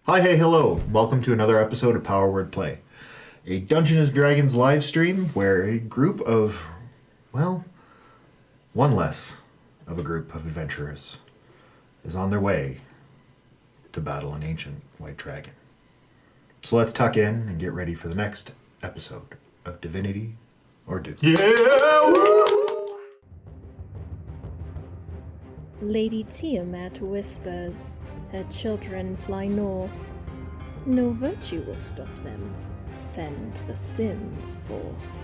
Hi, hey, hello. Welcome to another episode of Power Word Play, a Dungeons & Dragons live stream where a group of, well, one less of a group of adventurers is on their way to battle an ancient white dragon. So let's tuck in and get ready for the next episode of Divinity or Duke. Lady Tiamat whispers, her children fly north. No virtue will stop them. Send the sins forth.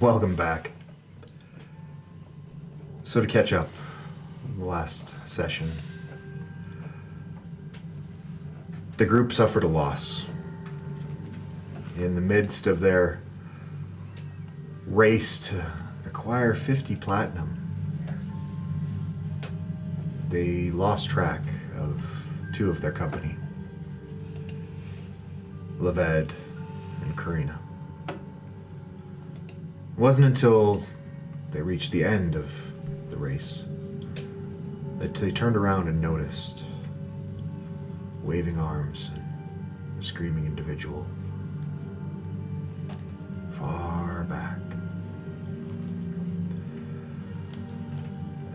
Welcome back. So to catch up, the last session, the group suffered a loss. In the midst of their race to acquire 50 platinum, they lost track of two of their company, Leved and Karina. It wasn't until they reached the end of the race that they turned around and noticed waving arms and a screaming individual far back.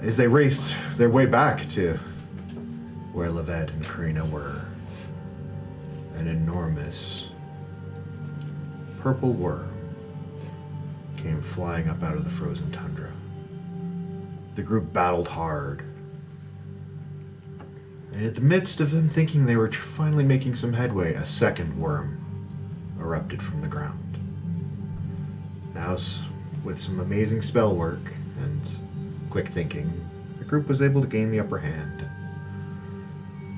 As they raced their way back to where Leved and Karina were, an enormous purple worm came flying up out of the frozen tundra. The group battled hard. And in the midst of them thinking they were finally making some headway, a second worm erupted from the ground. Now, with some amazing spell work and quick thinking, the group was able to gain the upper hand,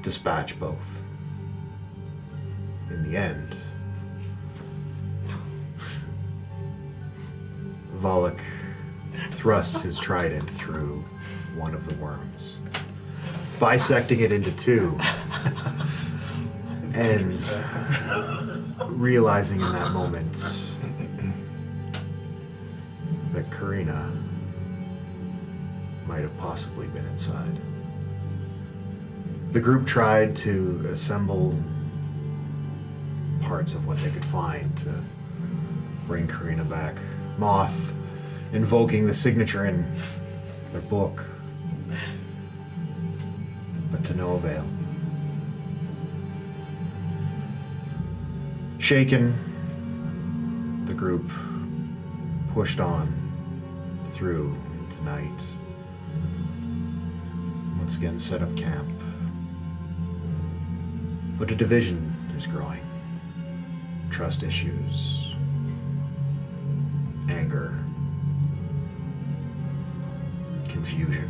dispatch both. In the end, Volok thrust his trident through one of the worms, bisecting it into two, and realizing in that moment that Karina might have possibly been inside. The group tried to assemble parts of what they could find to bring Karina back. Moth invoking the signature in their book, but to no avail. Shaken, the group pushed on through into night. Once again set up camp. But a division is growing. Trust issues, anger, confusion,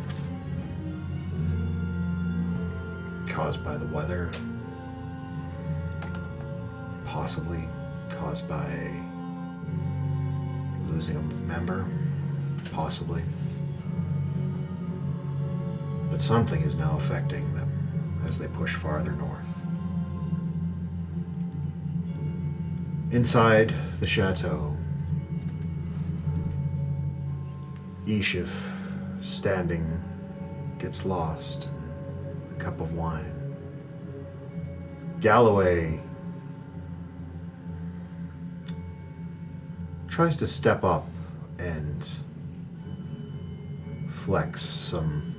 caused by the weather, possibly caused by losing a member, possibly. But something is now affecting them as they push farther north. Inside the chateau, Ishif, standing, gets lost in a cup of wine. Galloway tries to step up and flex some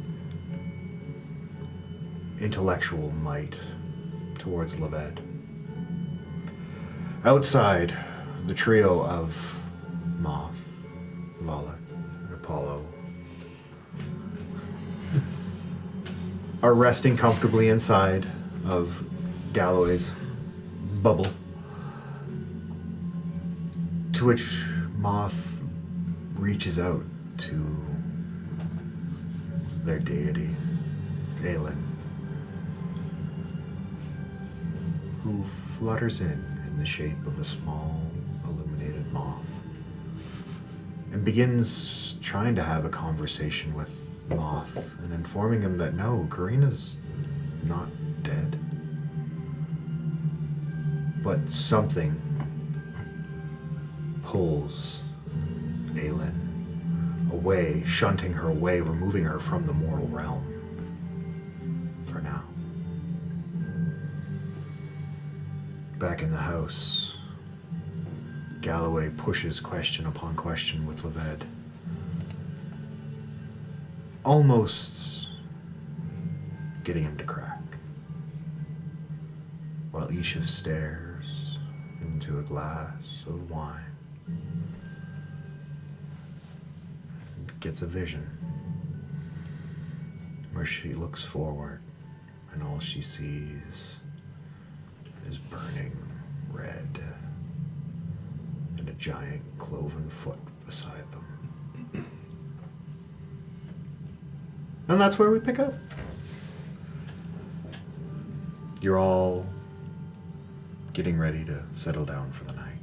intellectual might towards Leved. Outside, the trio of Moth, Volok, and Apollo are resting comfortably inside of Galloway's bubble. To which Moth reaches out to their deity, Aelin, who flutters in the shape of a small illuminated moth and begins trying to have a conversation with Moth and informing him that no, Karina's not dead. But something pulls Aelin away, shunting her away, removing her from the mortal realm. For now. Back in the house, Galloway pushes question upon question with Leved. Almost getting him to crack. While Ishif stares into a glass of wine and gets a vision where she looks forward and all she sees is burning red and a giant cloven foot beside them. And that's where we pick up. You're all getting ready to settle down for the night.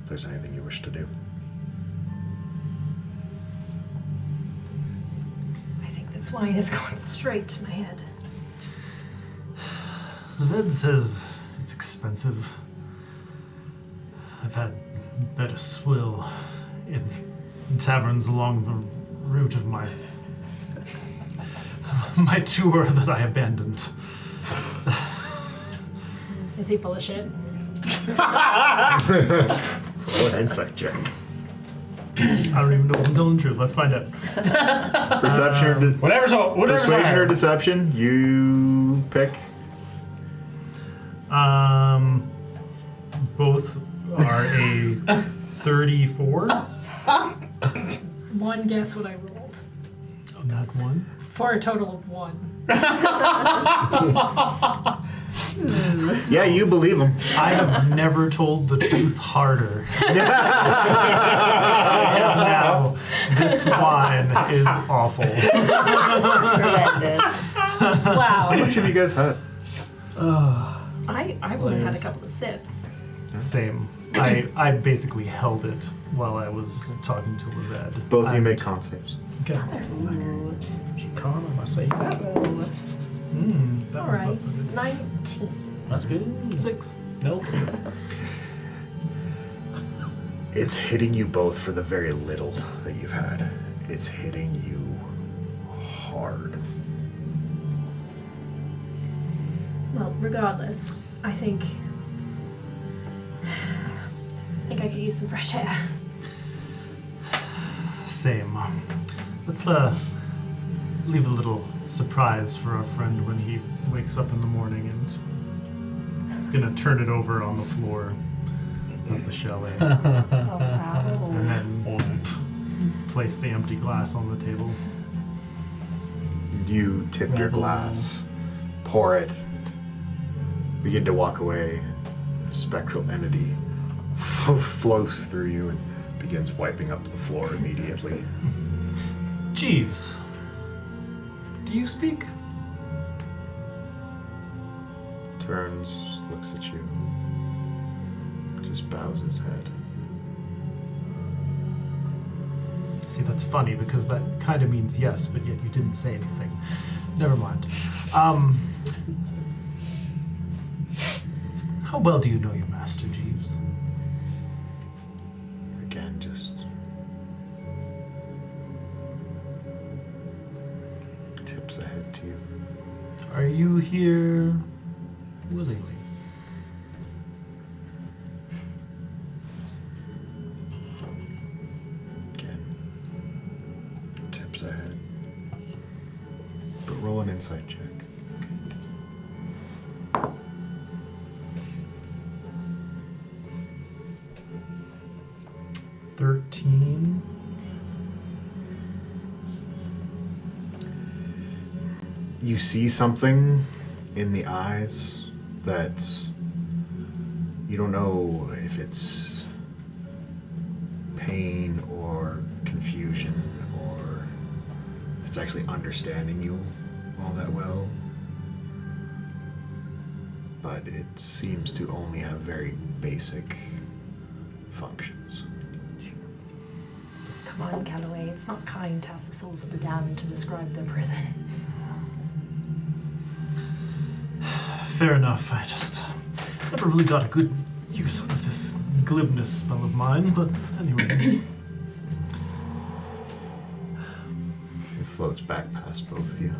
If there's anything you wish to do. I think this wine is going straight to my head. The vet says it's expensive. I've had better swill in taverns along the route of my tour that I abandoned. Is he full of shit? Roll an insight check. I don't even know if I'm telling the truth. Let's find out. Perception or Whatever's persuasion higher. or deception, you pick. Both are a 34. One guess what I rolled. On that one. For a total of 1. Yeah, you believe him. I have never told the truth harder. And now this wine is awful. Tremendous. Wow. How much have you guys had? I've only had a couple of sips. Same. I basically held it while I was talking to Leved. Both of you make con saves. Okay. She con on my save. That All one's right. not so good. 19. That's good. 6. Nope. It's hitting you both for the very little that you've had. It's hitting you hard. Well, regardless, I think I could use some fresh air. Same. Let's leave a little surprise for our friend when he wakes up in the morning, and he's gonna turn it over on the floor of the chalet, and then place the empty glass on the table. You tip your glass, pour it, begin to walk away. A spectral entity flows through you and begins wiping up the floor immediately. Jeeves, do you speak? Turns, looks at you, just bows his head. See, that's funny because that kind of means yes, but yet you didn't say anything. Never mind. How well do you know your master, Jeeves? Again, just tips a head to you. Are you here willingly? Again, tips a head. But roll an insight check. 13. You see something in the eyes that you don't know if it's pain or confusion or it's actually understanding you all that well. But it seems to only have very basic functions. Come on, Galloway. It's not kind to ask the souls of the damned to describe their prison. Fair enough. I just never really got a good use of this glibness spell of mine, but anyway. It floats back past both of you.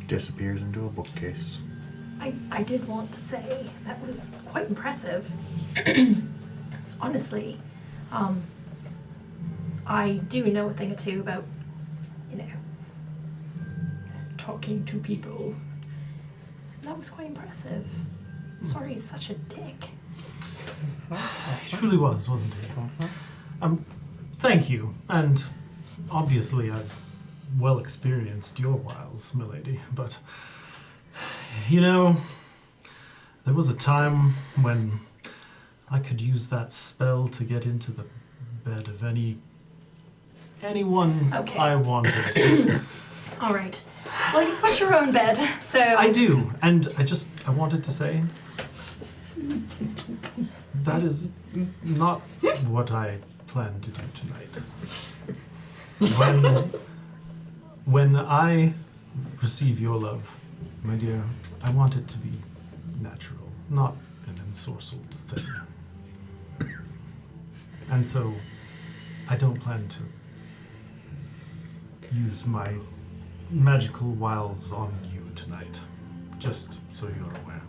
Disappears into a bookcase. I did want to say that was quite impressive. Honestly. I do know a thing or two about, talking to people. That was quite impressive. Sorry he's such a dick. He truly was, wasn't he? Thank you. And obviously I've well experienced your wiles, milady, but there was a time when I could use that spell to get into the bed of anyone Okay. I wanted. All right. Well, you've got your own bed, so... I do, and I wanted to say that is not what I plan to do tonight. When I receive your love, my dear, I want it to be natural, not an ensorcelled thing. And so, I don't plan to use my magical wiles on you tonight, just so you're aware.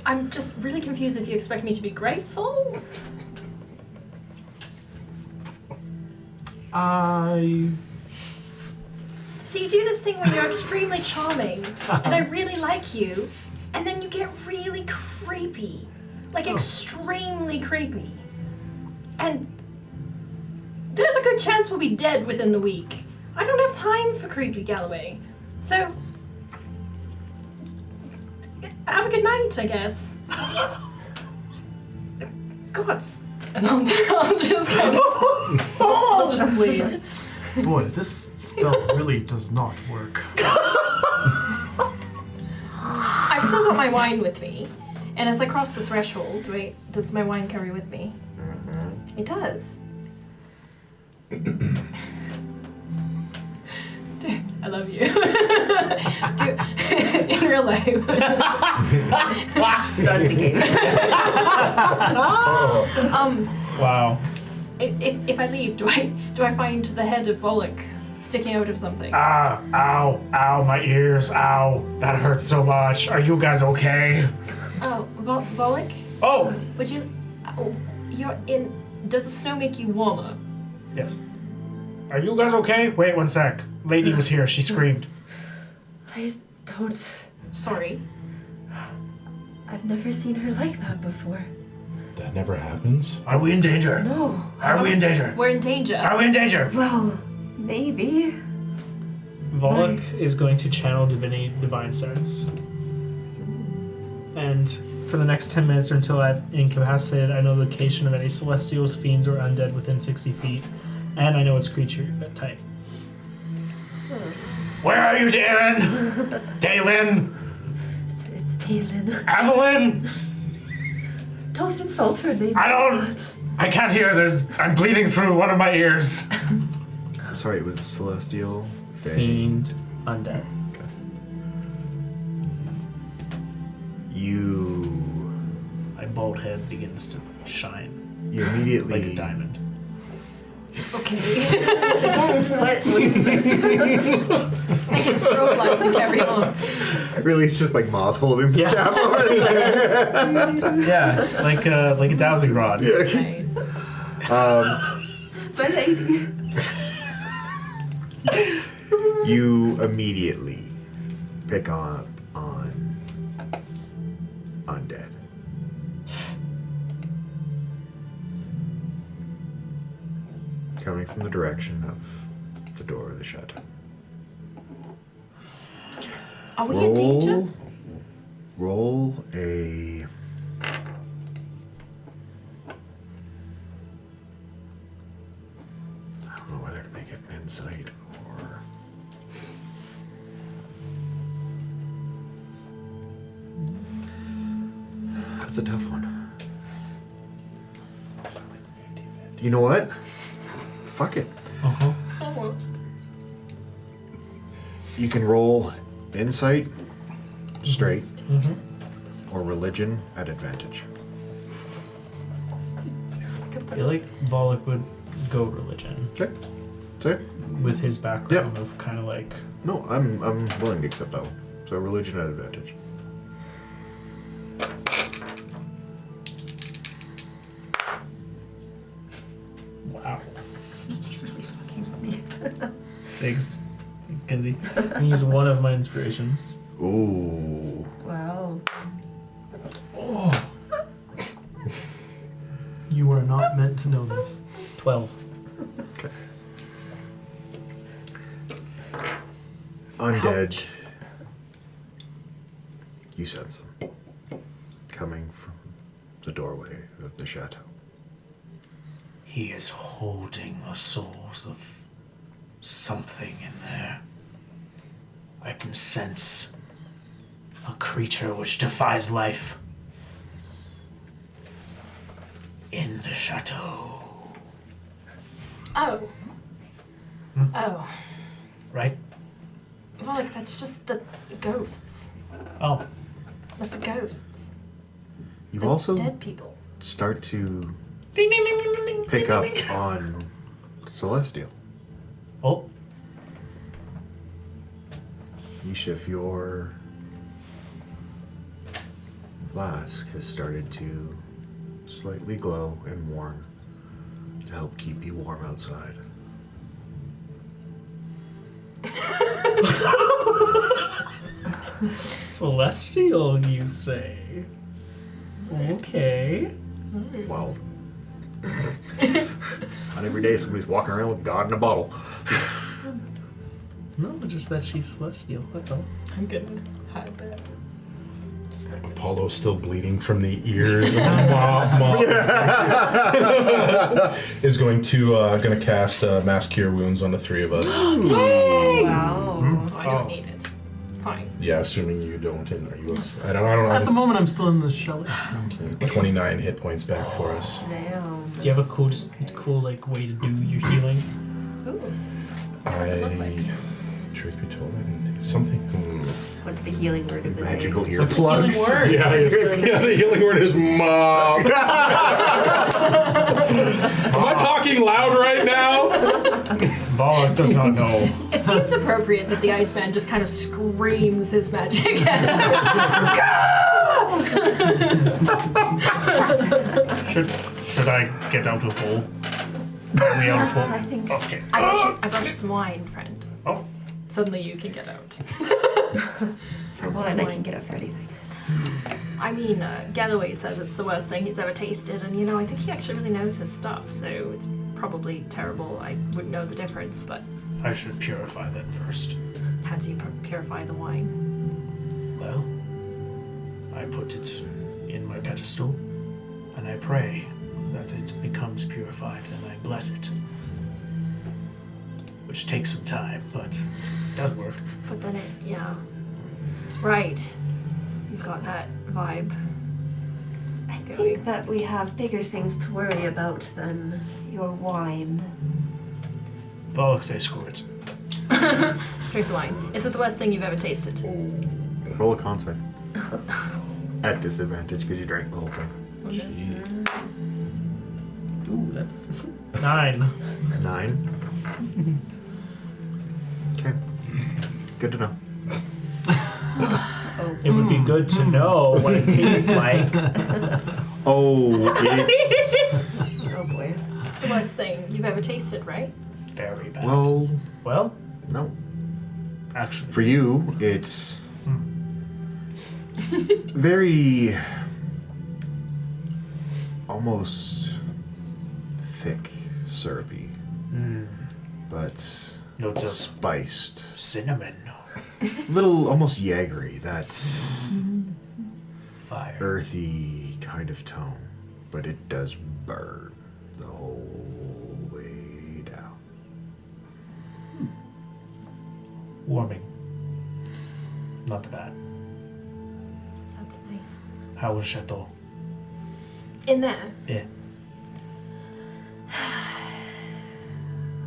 I'm just really confused if you expect me to be grateful. So you do this thing where you're extremely charming, and I really like you, and then you get really creepy. Like, extremely creepy. And there's a good chance we'll be dead within the week. I don't have time for creepy, Galloway. So, have a good night, I guess. Gods. And I'll just kind of... I'll just leave. Boy, this spell really does not work. I've still got my wine with me. And as I cross the threshold, does my wine carry with me? Mm-hmm. It does. I love you. In real life. Wow. If I leave, do I find the head of Volok sticking out of something? Ow, my ears, ow. That hurts so much. Are you guys okay? Oh, Volok? Oh! Would you... Oh, you're in... Does the snow make you warmer? Yes. Are you guys okay? Wait 1 sec. Lady was here, she screamed. I don't... Sorry. I've never seen her like that before. That never happens. Are we in danger? No. Are we in danger? We're in danger. Are we in danger? Well, maybe. Volok is going to channel Divine Sense. And for the next 10 minutes or until I've incapacitated, I know the location of any celestials, fiends, or undead within 60 feet. And I know its creature type. Where are you, Dalen? Dalen? It's Aelin. Amelin? Don't insult her name. I can't hear. I'm bleeding through one of my ears. Sorry, it was Celestial? Fae? Fiend, undead. My bald head begins to shine You immediately... like a diamond. Okay. What is this? Just making a stroke line and carry on. Really, it's just like Moth holding the Yeah. staff over his head. Yeah, like a dowsing rod. Nice. My lady. You immediately pick up on undead. Coming from the direction of the door of the chateau. Are we in danger? Roll Roll a... I don't know whether to make it an insight or... That's a tough one. You know what? Fuck it. Uh-huh. Almost. You can roll insight straight Mm-hmm. or religion at advantage. I feel like Volok would go religion Okay. So, with his background of kind of like... no, I'm willing to accept that one. So religion at advantage. Wow. It's really fucking funny. Thanks. Thanks, Kenzie. I'm gonna use one of my inspirations. Ooh. Wow. You are not meant to know this. 12. Okay. Undead. You sense them coming from the doorway of the chateau. He is holding the souls of something in there. I can sense a creature which defies life in the chateau. Oh. Oh. Right? Well, like, that's just the ghosts. Oh, That's the ghosts. You The also dead people. start to ding ding ding ding ding. pick ding, up ding, ding. on Celestial. Oh, Yeshif, your flask has started to slightly glow and warm to help keep you warm outside. Celestial, you say? Okay. Well, not every day somebody's walking around with God in a bottle. No, just that she's celestial, that's all. I'm gonna hide that. Just like Apollo's still bleeding from the ear. Mom is going to cast Mass Cure Wounds on the three of us. Wow. Oh, I don't need it. Fine. Yeah, assuming you don't. And are you? I At the don't. moment, I'm still in the shelter. So. Okay, 29 hit points back for us. Damn. Do you have a cool like way to do your healing? Ooh. What does it look like? Truth be told, I didn't think something. What's the healing word of the Magical day? earplugs. Yeah, the healing word is mom. Am I talking loud right now? Volok does not know. It seems appropriate that the Iceman just kind of screams his magic at Should I get out of hole? Are we out of I hole? think Okay. I brought you some wine, friend. Oh, Suddenly you can get out. for one, I can get up for anything. I mean, Galloway says it's the worst thing he's ever tasted, and I think he actually really knows his stuff, so it's probably terrible. I wouldn't know the difference, but I should purify that first. how do you purify the wine? Well, I put it in my pedestal, and I pray that it becomes purified, and I bless it. Which takes some time, but it does work. But then yeah. Right. You've got that vibe. I think that we have bigger things to worry about than your wine. Volok say screw it. Drink the wine. Is it the worst thing you've ever tasted? Roll a con save. At disadvantage because you drank the whole thing. Ooh, that's 9. 9. Okay. Good to know. It would be good to know what it tastes like. Oh, it's... Oh boy. The worst thing you've ever tasted, right? Very bad. Well, No. Actually, For you, it's very almost thick, syrupy, but notes of spiced. cinnamon. Little almost Jaegery, that earthy kind of tone, but it does burn the whole way down. Warming. Not bad. That's nice. How was Chateau? In there? Yeah.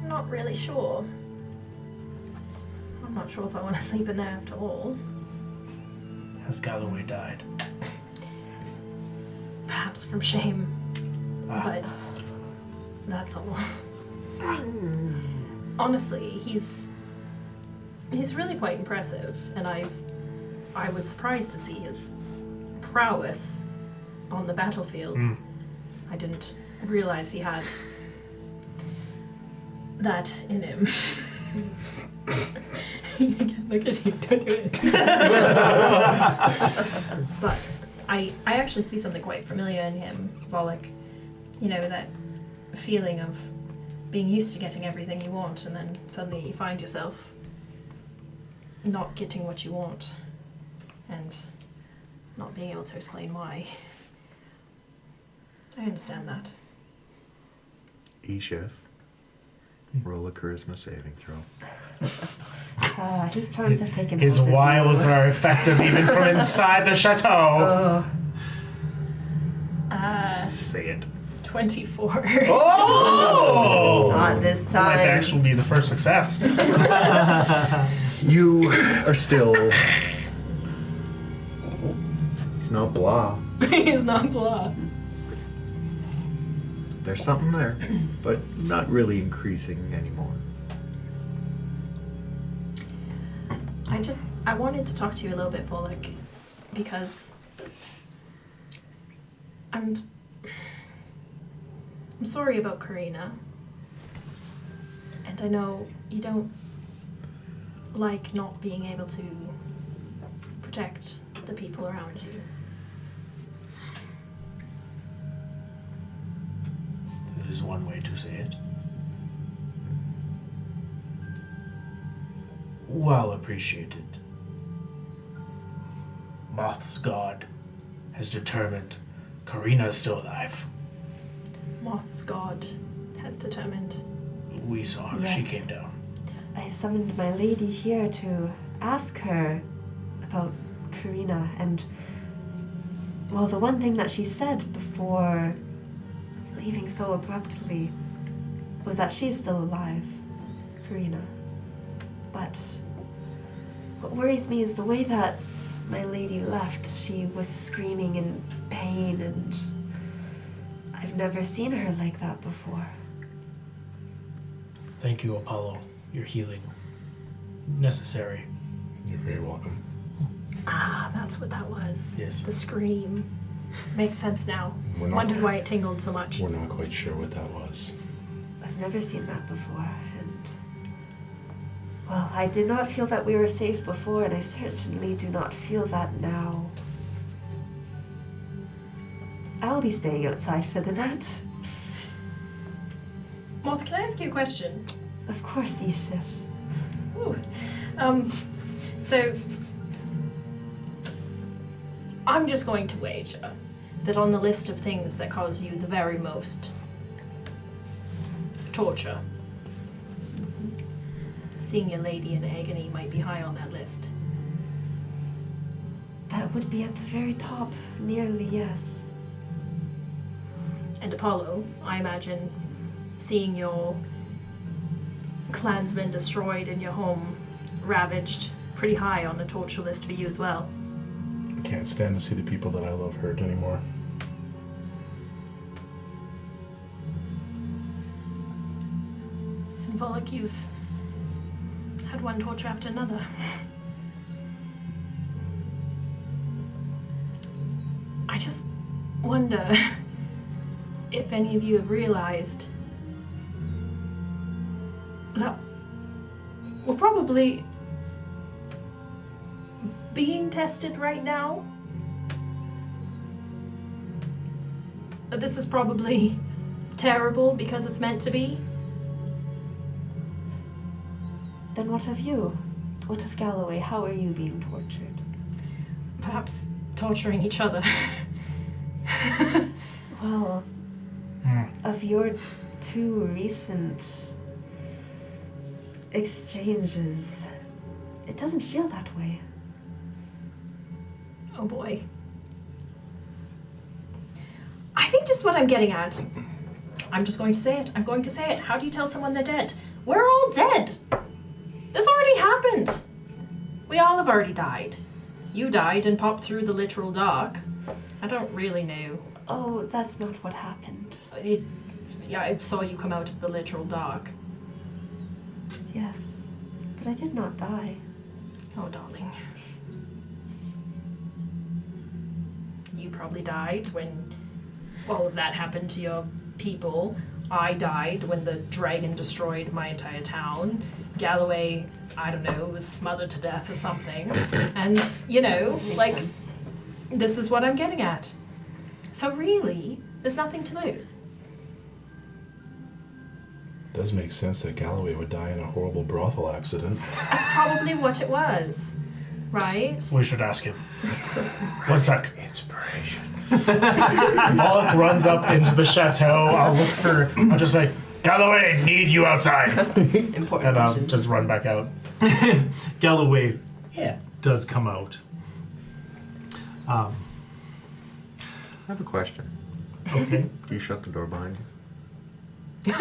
I'm not really sure. I'm not sure if I want to sleep in there at all. Has Galloway died? Perhaps from shame, but that's all. Honestly, he's really quite impressive, and I was surprised to see his prowess on the battlefield. I didn't realize he had that in him. Look at you, don't do it. But I actually see something quite familiar in him, Volek. You know, that feeling of being used to getting everything you want, and then suddenly you find yourself not getting what you want, and not being able to explain why. I understand that. E-Chef, roll a charisma saving throw. His charms have taken His hold of me. wiles are effective even from inside the chateau. Say it. 24. Oh! Not this Might time. actually be the first success. You are still... He's not blah. He's not blah. There's something there, but not really increasing anymore. I wanted to talk to you a little bit, Volek, because I'm sorry about Karina. And I know you don't like not being able to protect the people around you. That is one way to say it. Well appreciated. Moth's god has determined Karina is still alive. Moth's god has determined. We saw her. She Yes. came down. I summoned my lady here to ask her about Karina, and well, the one thing that she said before leaving so abruptly was that she is still alive, Karina. But what worries me is the way that my lady left. She was screaming in pain, and I've never seen her like that before. Thank you, Apollo. Your healing. Necessary. You're very welcome. Ah, that's what that was. Yes. The scream. Makes sense now. We're not- Wondered why it tingled so much. We're not quite sure what that was. I've never seen that before, and well, I did not feel that we were safe before, and I certainly do not feel that now. I will be staying outside for the night. Moth, can I ask you a question? Of course, Isha. Ooh. So I'm just going to wager that on the list of things that cause you the very most torture, seeing your lady in agony might be high on that list. That would be at the very top, nearly, yes. And Apollo, I imagine seeing your clansmen destroyed and your home ravaged pretty high on the torture list for you as well. I can't stand to see the people that I love hurt anymore. And Volek, you've had one torture after another. I just wonder if any of you have realized that we're probably being tested right now. That this is probably terrible because it's meant to be. Then what of you? What of Galloway? How are you being tortured? Perhaps torturing each other. Well, of your 2 recent exchanges, it doesn't feel that way. Oh boy. I think just what I'm getting at. I'm just going to say it. I'm going to say it. How do you tell someone they're dead? We're all dead. This already happened. We all have already died. You died and popped through the literal dark. I don't really know. Oh, that's not what happened. Yeah, I saw you come out of the literal dark. Yes, but I did not die. Oh, darling. You probably died when all of that happened to your people. I died when the dragon destroyed my entire town. Galloway, I don't know, was smothered to death or something. And, you know, like, this is what I'm getting at. So really, there's nothing to lose. Does make sense that Galloway would die in a horrible brothel accident. That's probably what it was, right? We should ask him. One sec. Inspiration. Volk runs up into the chateau. I'll just say, Galloway, need you outside. Important. And I'll just run back out. Galloway Yeah. does come out. I have a question. Okay. Do you shut the door behind you?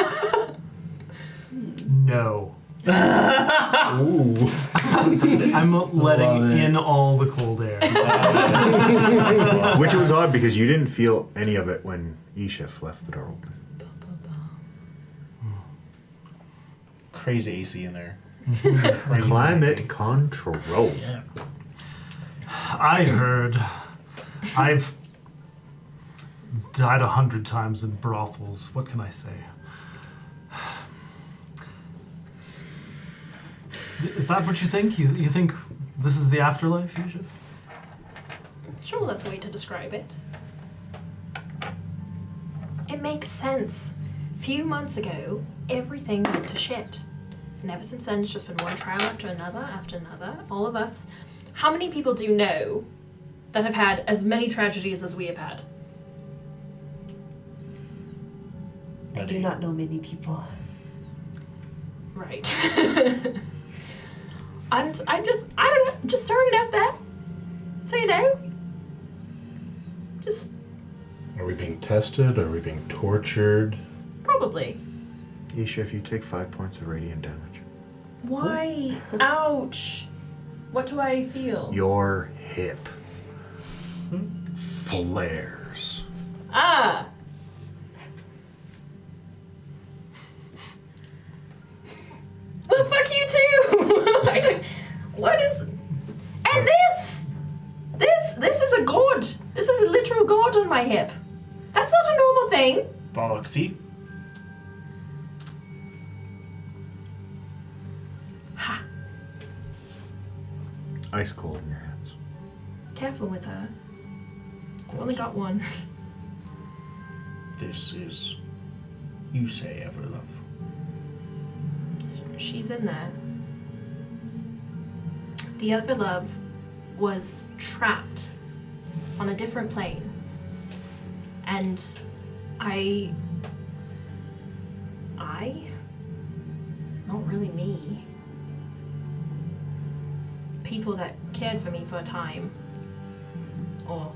No. Ooh. I'm letting in all the cold air. Which was odd because you didn't feel any of it when Eshif left the door open. Crazy AC in there. Climate control. Yeah. I heard. I've died 100 times in brothels. What can I say? Is that what you think? You think this is the afterlife, Eshif? Sure, that's a way to describe it. It makes sense. A few months ago, everything went to shit. And ever since then, it's just been one trial after another, all of us. How many people do you know that have had as many tragedies as we have had? I do not know many people. Right. And I don't know, just throwing it out there. So you know. Just Are we being tested? Are we being tortured? probably. Eshif, you take 5 points of radiant damage. Why? Ouch. What do I feel? Your hip flares. Ah! Well, fuck you too! What is... And this! This is a god! This is a literal god on my hip. That's not a normal thing. Volk, see? Ha! Ice cold in your hands. Careful with her. I've only got one. This is, you say, Everlove. She's in there. The other love was trapped on a different plane. And I, not really me, people that cared for me for a time, or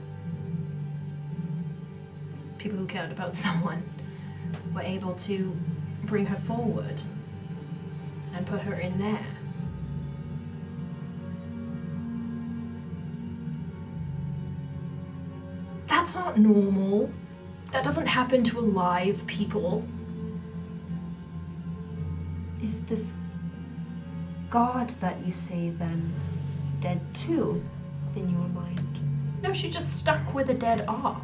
people who cared about someone, were able to bring her forward and put her in there. That's not normal. That doesn't happen to alive people. Is this god that you say then dead too, in your mind? No, she just stuck where the dead are.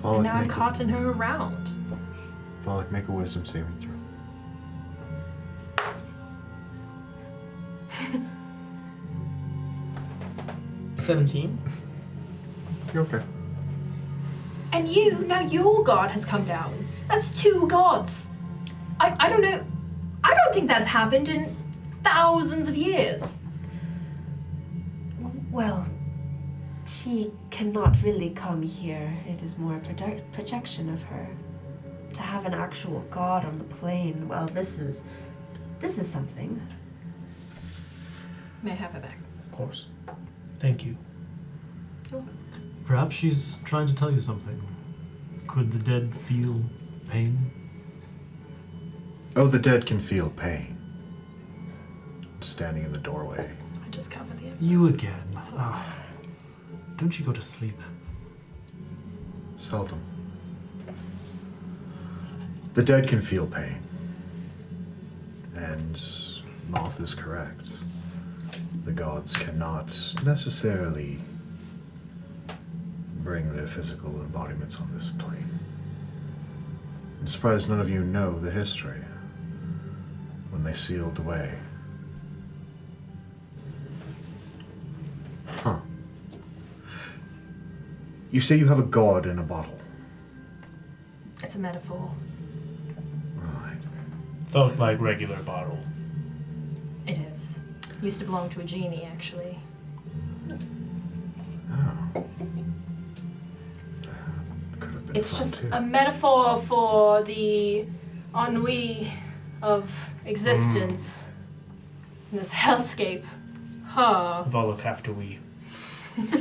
Pollock, And now I'm make carting her around. Pollock, make a wisdom saving throw. 17. You're okay. And now your god has come down. That's 2 gods. I don't know. I don't think that's happened in thousands of years. Well, he cannot really come here. It is more a projection of her. To have an actual god on the plane, well, this is something. May I have it back? Of course. Thank you. Perhaps she's trying to tell you something. Could the dead feel pain? Oh, the dead can feel pain. Standing in the doorway. I just covered the You again. Don't you go to sleep? Seldom. The dead can feel pain. And Moth is correct. The gods cannot necessarily bring their physical embodiments on this plane. I'm surprised none of you know the history when they sealed away. Huh. You say you have a god in a bottle. It's a metaphor. Right. Felt like regular bottle. It is. Used to belong to a genie, actually. Oh. Could have been It's fun just too. a metaphor for the ennui of existence in this hellscape. Huh. Volok after we. Make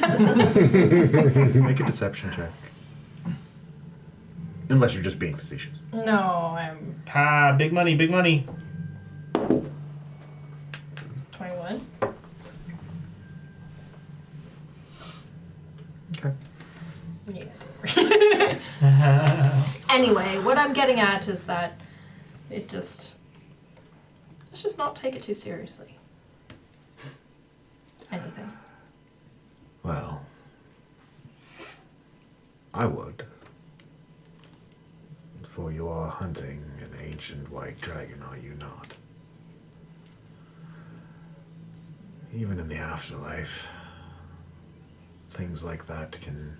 a deception check. Unless you're just being facetious. No, I'm Ah, big money, big money. 21. Okay. Yeah. Anyway, what I'm getting at is that let's just not take it too seriously. Anything. Well, I would. For you are hunting an ancient white dragon, are you not? Even in the afterlife, things like that can,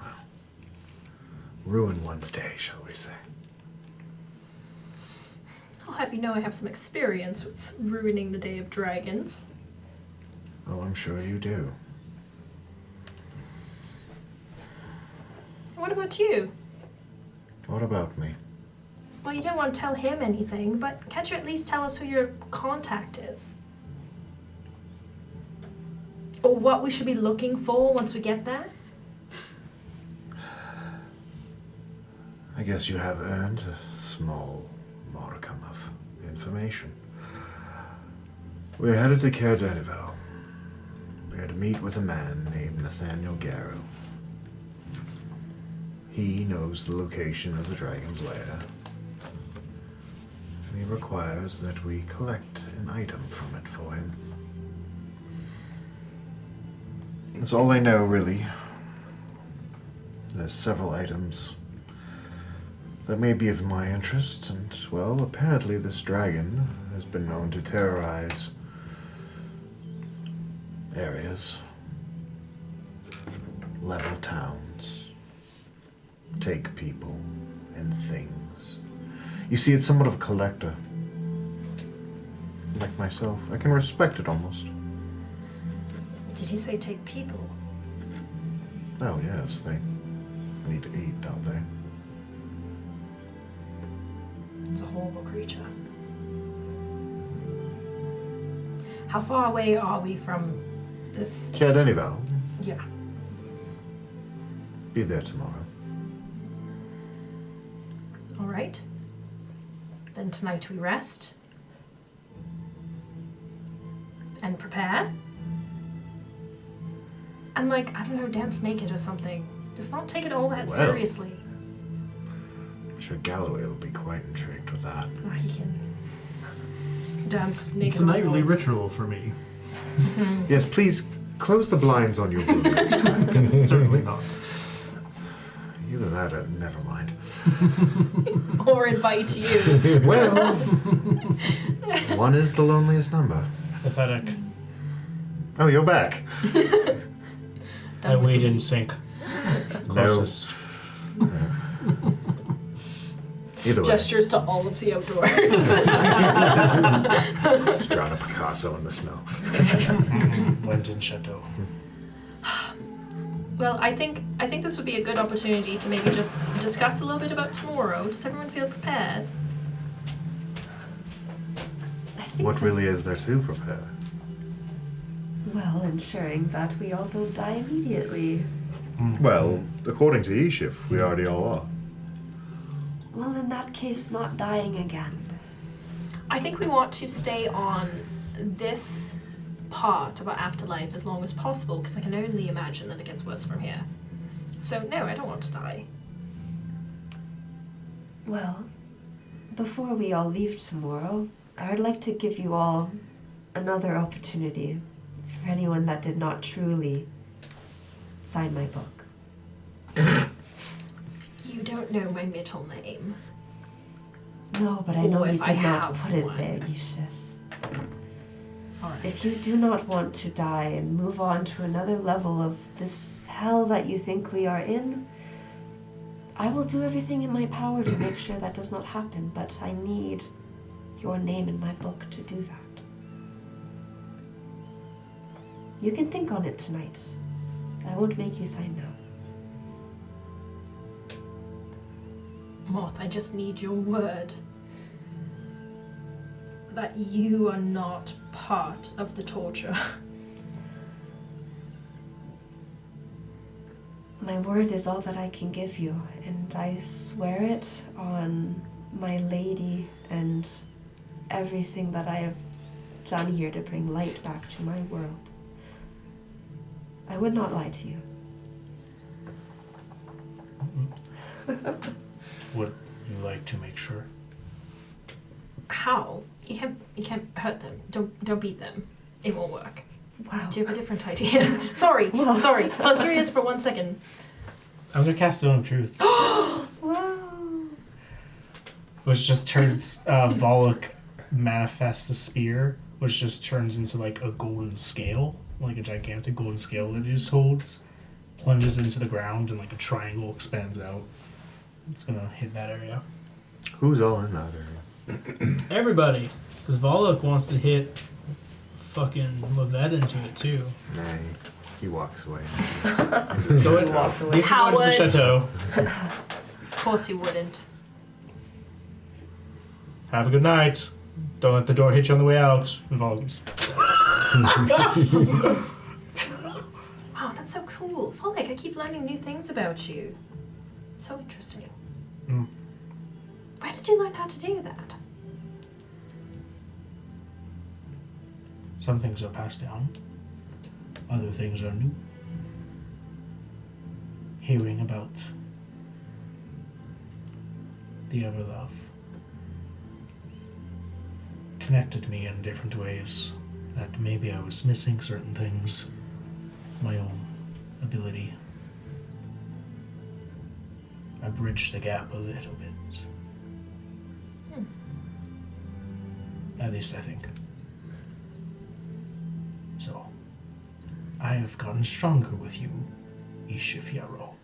well, ruin one's day, shall we say. I'll have you know I have some experience with ruining the day of dragons. Oh, I'm sure you do. What about you? What about me? Well, you didn't want to tell him anything, but can't you at least tell us who your contact is? Or what we should be looking for once we get there? I guess you have earned a small modicum of information. We're headed to Caer-Denivel. We're to meet with a man named Nathaniel Garrow. He knows the location of the dragon's lair. And he requires that we collect an item from it for him. That's all I know, really. There's several items that may be of my interest, and, well, apparently this dragon has been known to terrorize areas, level towns, take people and things. You see, it's somewhat of a collector. Like myself. I can respect it almost. Did he say take people? Oh, yes, they need to eat, don't they? It's a horrible creature. How far away are we from this? Caer-Denivel. Yeah. Be there tomorrow. All right. Then tonight we rest. And prepare. And I don't know, dance naked or something. Just not take it all that Well. seriously. I'm sure Galloway will be quite intrigued with that. Oh, he can dance naked. It's a on the nightly walls. ritual for me. Yes, please close the blinds on your room next time. Certainly not. Either that or never mind. Or invite you. Well, one is the loneliest number. Pathetic. Oh, you're back. I wade in sync. Closest. Either way, Gestures to all of the outdoors. just drawn a Picasso in the snow. Went in chateau. Well, I think this would be a good opportunity to maybe just discuss a little bit about tomorrow. Does everyone feel prepared? What really is there to prepare? Well, ensuring that we all don't die immediately. Well, according to Eshif, we already all are. Well, in that case, not dying again. I think we want to stay on this part of our afterlife as long as possible, because I can only imagine that it gets worse from here. So, no, I don't want to die. Well, before we all leave tomorrow, I would like to give you all another opportunity for anyone that did not truly sign my book. You don't know my middle name. No, but I know Or you if I did not have put it one. there, Eshif. Alright. If you do not want to die and move on to another level of this hell that you think we are in, I will do everything in my power to make sure that does not happen, but I need your name in my book to do that. You can think on it tonight. I won't make you sign now. Moth, I just need your word that you are not part of the torture. My word is all that I can give you, and I swear it on my lady and everything that I have done here to bring light back to my world. I would not lie to you. Would you like to make sure? How? You can't hurt them. Don't beat them. It won't work. Wow. Do you have a different idea? Sorry. Close your ears for 1 second. I'm gonna cast Zone of Truth, Wow. which just turns Volok manifests the spear, which just turns into like a golden scale, like a gigantic golden scale that he just holds, plunges into the ground, and like a triangle expands out. It's gonna hit that area. Who's all in that area? Everybody, because Volok wants to hit fucking Levette into it too. Nah, he walks away. Go ahead. Walks away. Leave him going to the chateau. Of course you wouldn't. Have a good night. Don't let the door hit you on the way out. And Volok just Wow, that's so cool. Folek, I keep learning new things about you. It's so interesting. Mm. Where did you learn how to do that? Some things are passed down. Other things are new. Hearing about the Everlove connected me in different ways. That maybe I was missing certain things. My own ability. I bridged the gap a little bit. At least I think. So, I have gotten stronger with you, Eshif Yarrow.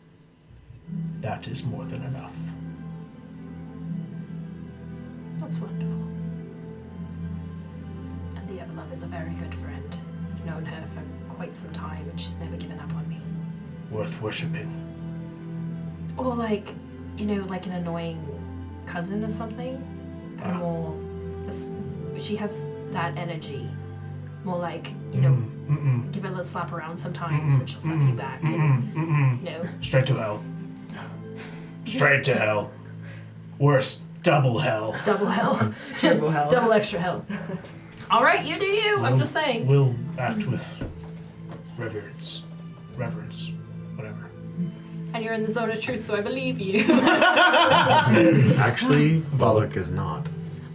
That is more than enough. That's wonderful. And the Everlove is a very good friend. I've known her for quite some time and she's never given up on me. Worth worshipping. Or like, you know, like an annoying cousin or something. But more, she has that energy. More like, you know, give her a little slap around sometimes, so she'll slap you back. No. Straight to hell. Straight to hell. Worse, double hell. Double hell. Turbo hell. Double extra hell. Alright, you do you. I'm just saying. We'll act with reverence, whatever. And you're in the zone of truth, so I believe you. Actually, Volok is not.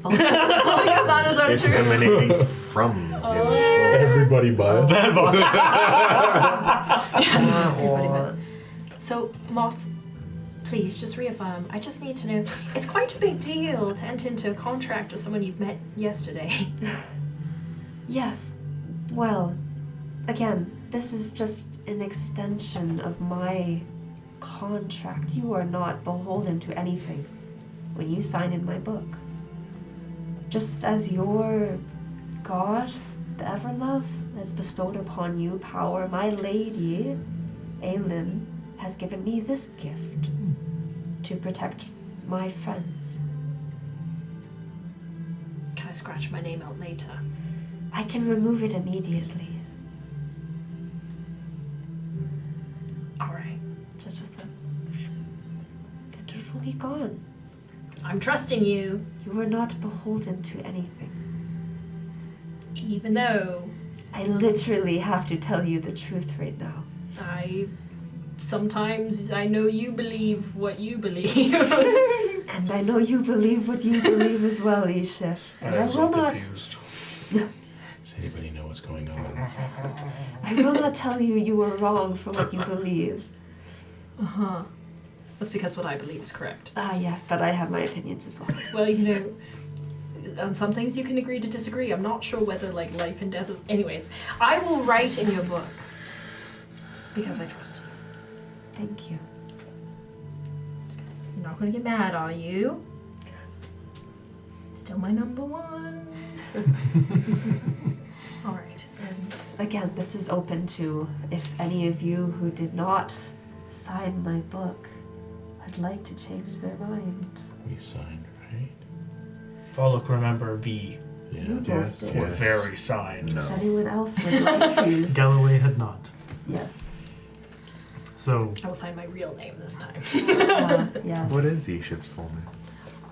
It's not a zone of It's truth. emanating from him. Everybody but. Everybody but. So, Moth, please just reaffirm. I just need to know. It's quite a big deal to enter into a contract with someone you've met yesterday. Yes. Well, again, this is just an extension of my contract. You are not beholden to anything when you sign in my book. Just as your God, the Everlove, has bestowed upon you power, my lady Aelin has given me this gift to protect my friends. Can I scratch my name out later? I can remove it immediately. Alright. Just with it will be gone. I'm trusting you, You are not beholden to anything. even though I literally have to tell you the truth right now. sometimes I know you believe what you believe. And I know you believe what you believe as well, Ishif. And I I'm will so not. confused. Does anybody know what's going on? I will not tell you you were wrong for what you believe. Uh-huh. That's because what I believe is correct. Ah, yes, but I have my opinions as well. Well, you know, on some things you can agree to disagree. I'm not sure whether, like, life and death is... Anyways, I will write in your book. Because I trust you. Thank you. You're not going to get mad, are you? Still my number one. Alright. And again, this is open to if any of you who did not sign my book would like to change their mind. We signed, right? Follow, remember, V. Yeah. You both Yes, did. We're yes. very signed. If No. anyone else would like to, Galloway had not. yes. So I will sign my real name this time. Yes. What is Ishif's full name?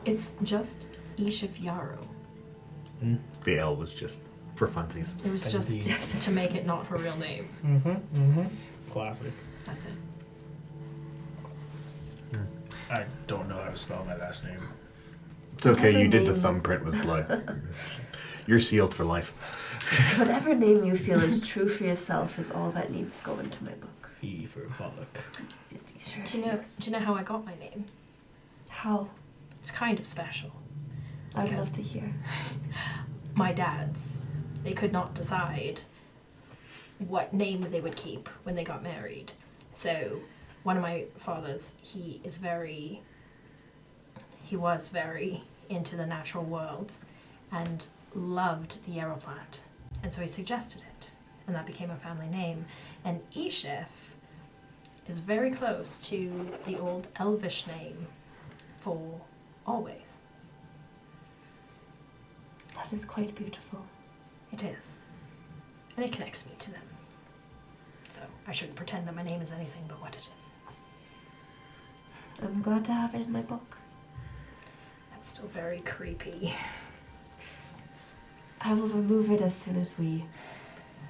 It's just Ishif Yarrow. The L was just for funsies. It was Indeed. just to make it not her real name. Classic. That's it. I don't know how to spell my last name. It's okay, you did the name. thumbprint with blood. You're sealed for life. Whatever name you feel is true for yourself is all that needs to go into my book. V for Volok. Sure. Do you know how I got my name? How? It's kind of special. I'd Because- love to hear. My dad's, they could not decide what name they would keep when they got married. So one of my fathers, he was very into the natural world and loved the yarrow plant. And so he suggested it, and that became a family name. And Ishif is very close to the old Elvish name for always. That is quite beautiful. It is. And it connects me to them. So I shouldn't pretend that my name is anything but what it is. I'm glad to have it in my book. That's still very creepy. I will remove it as soon as we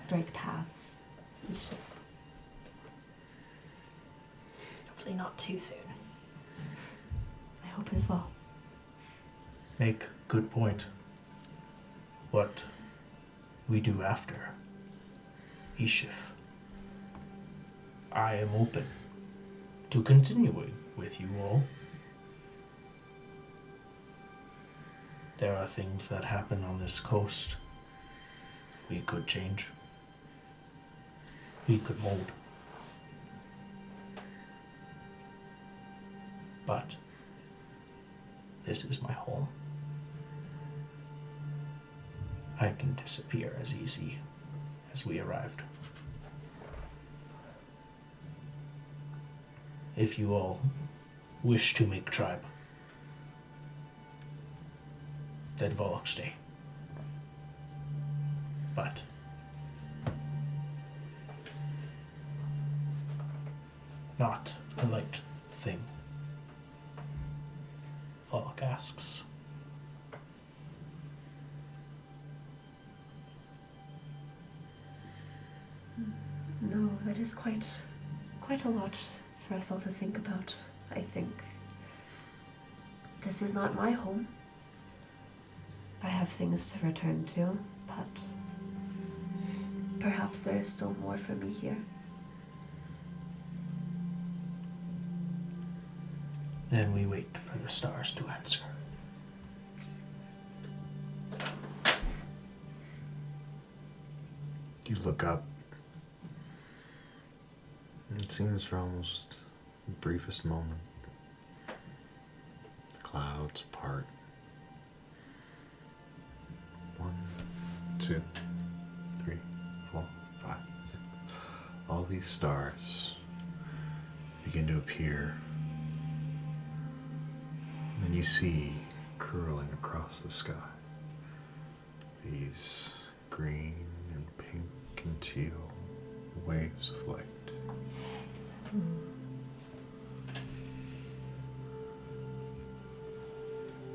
break paths. Ishif. Hopefully not too soon. I hope as well. Make good point. What we do after Ishif. I am open to continuing with you all. There are things that happen on this coast we could change. We could mold. But this is my home. I can disappear as easy as we arrived. If you all wish to make tribe, then Volok stay. But not a light thing. Volok asks. No, that is quite a lot for us all to think about, I think. This is not my home. I have things to return to, but perhaps there is still more for me here. Then we wait for the stars to answer. You look up. It seems for almost the briefest moment. The clouds part. 1, 2, 3, 4, 5, 6. All these stars begin to appear. And you see, curling across the sky, these green and pink and teal waves of light.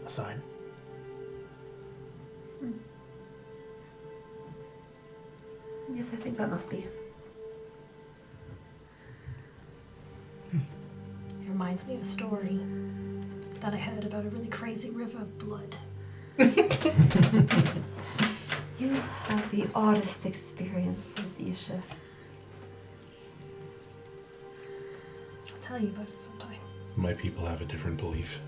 A sign. Yes, I think that must be. It reminds me of a story that I heard about a really crazy river of blood. You have the oddest experiences, Isha. I'll tell you about it sometime. My people have a different belief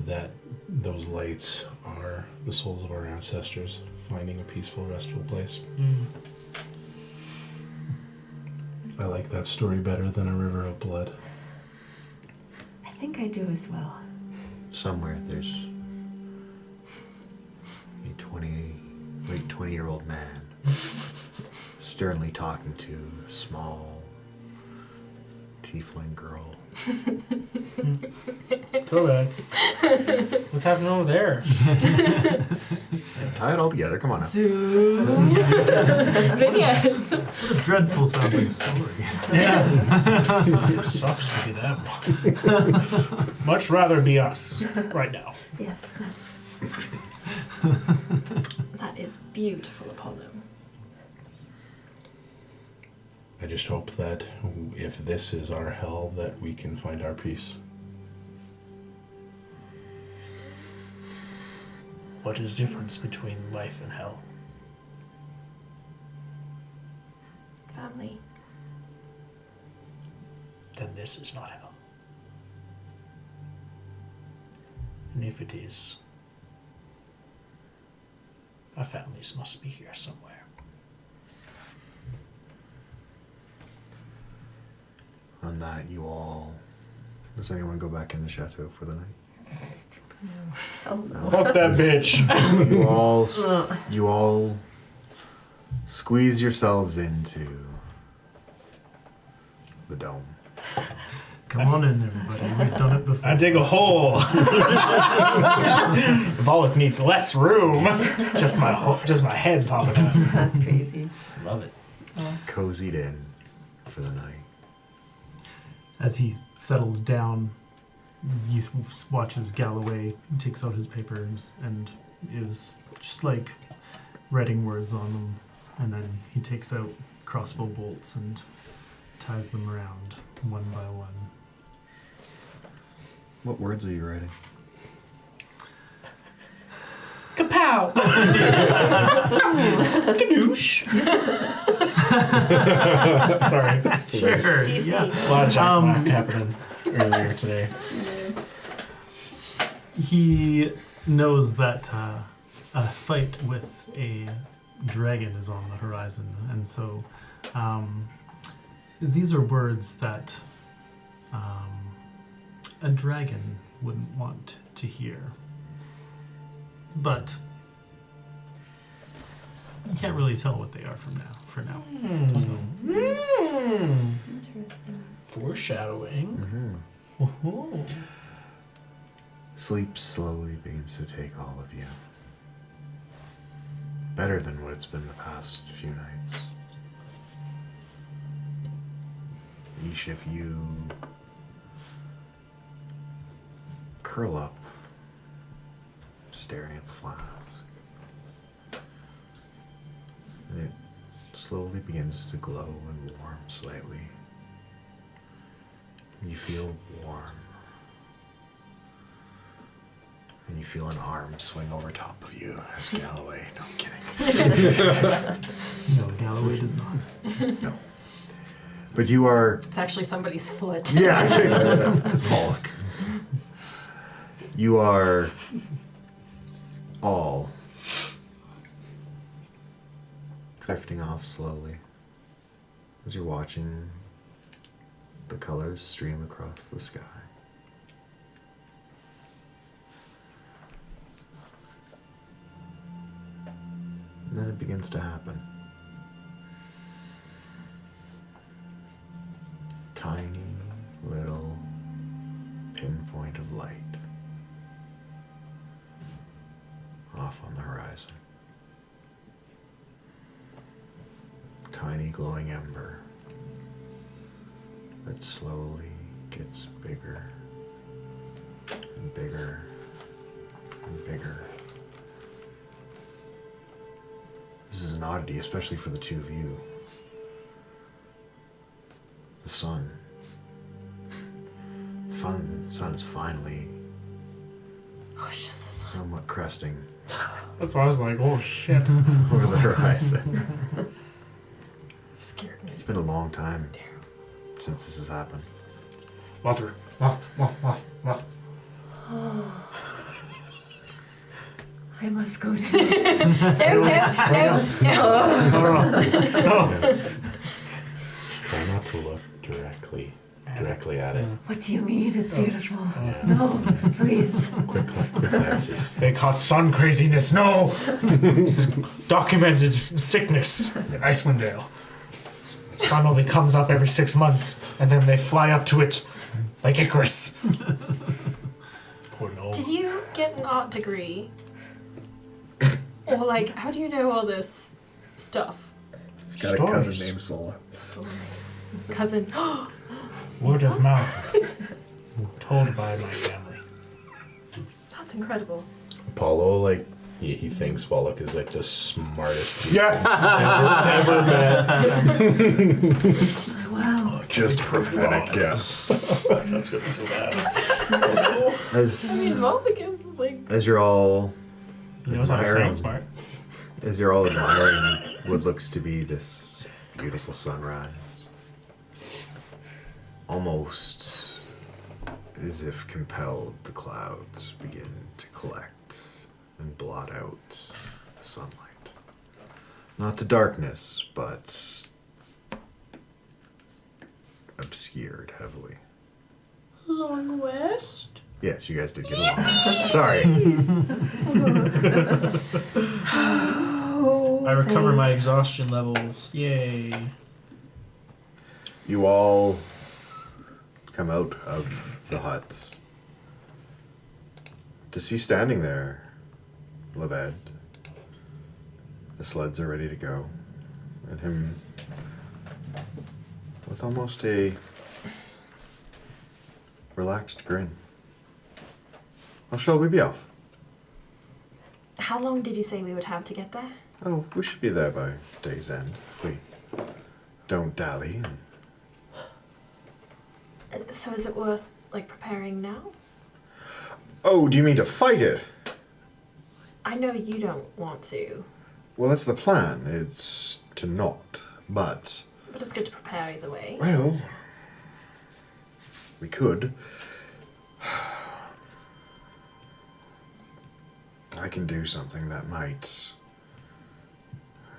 that those lights are the souls of our ancestors finding a peaceful, restful place. I like that story better than a river of blood. I think I do as well. Somewhere there's a late 20-year-old man sternly talking to a small tiefling girl. Throwback. What's happening over there? Tie it all together, come on now. Zoom. Video. What a dreadful sounding story. Yeah. Sucks to be them. Much rather be us right now. Yes. That is beautiful, Apollo. I just hope that if this is our hell, that we can find our peace. What is the difference between life and hell? Family. Then this is not hell. And if it is, our families must be here somewhere. On that, you all... Does anyone go back in the chateau for the night? Oh no. Fuck that bitch! You all squeeze yourselves into the dome. Come on in, everybody. We've done it before. I dig a hole. Volok needs less room. Just my head popping out. That's crazy. Love it. Cozied in for the night. As he settles down, you watch as Galloway takes out his papers and is just like writing words on them, and then he takes out crossbow bolts and ties them around one by one. What words are you writing? Kapow! Skadoosh! Sorry. Sure. DC. Yeah. A lot of Jack Black happening earlier today. He knows that a fight with a dragon is on the horizon, and so these are words that a dragon wouldn't want to hear. But you can't really tell what they are for now. Interesting. Foreshadowing. Mm-hmm. Oh. Sleep slowly begins to take all of you. Better than what it's been the past few nights. Each of you curl up, staring at the flask. And it slowly begins to glow and warm slightly. You feel warm. And you feel an arm swing over top of you as Galloway. No, I'm kidding. No, Galloway does not. No. But you are... It's actually somebody's foot. Yeah, Volk. You are all drifting off slowly as you're watching the colors stream across the sky. And then it begins to happen. Tiny, glowing ember that slowly gets bigger and bigger and bigger. This is an oddity, especially for the two of you. The sun. The sun is finally somewhat cresting That's why I was like, oh shit. over the horizon. Scared me. It's been a long time since this has happened. Water. Waff. I must go to. No. Try not to look directly at it. What do you mean? It's beautiful. Yeah. No, please. Quick glances. They caught sun craziness. No! It's documented sickness in Icewind Dale. Sun only comes up every 6 months, and then they fly up to it like Icarus. Poor Noel. Did you get an art degree? Or like, how do you know all this stuff? He's got a Stories. cousin named Sola. Cousin. Word of mouth. Told by my family. That's incredible. Apollo, like, he thinks Volok is like the smartest dude Yeah! ever met. Wow. Just prophetic, yeah. That's gonna be so bad. Volvic is like. As you're all He knows how to admiring- sound smart. As you're all admiring what looks to be this beautiful sunrise, almost as if compelled, the clouds begin to collect and blot out the sunlight. Not to darkness, but obscured heavily. Long West? Yes, you guys did get along. Sorry. I recover my exhaustion levels. Yay. You all come out of the hut to see standing there Leved. The sleds are ready to go, and him with almost a relaxed grin. Well, shall we be off? How long did you say we would have to get there? Oh, we should be there by day's end if we don't dally. So is it worth like preparing now? Oh, do you mean to fight it? I know you don't want to, Well, that's the plan. It's to not. But, but it's good to prepare either way. well, we could. I can do something that might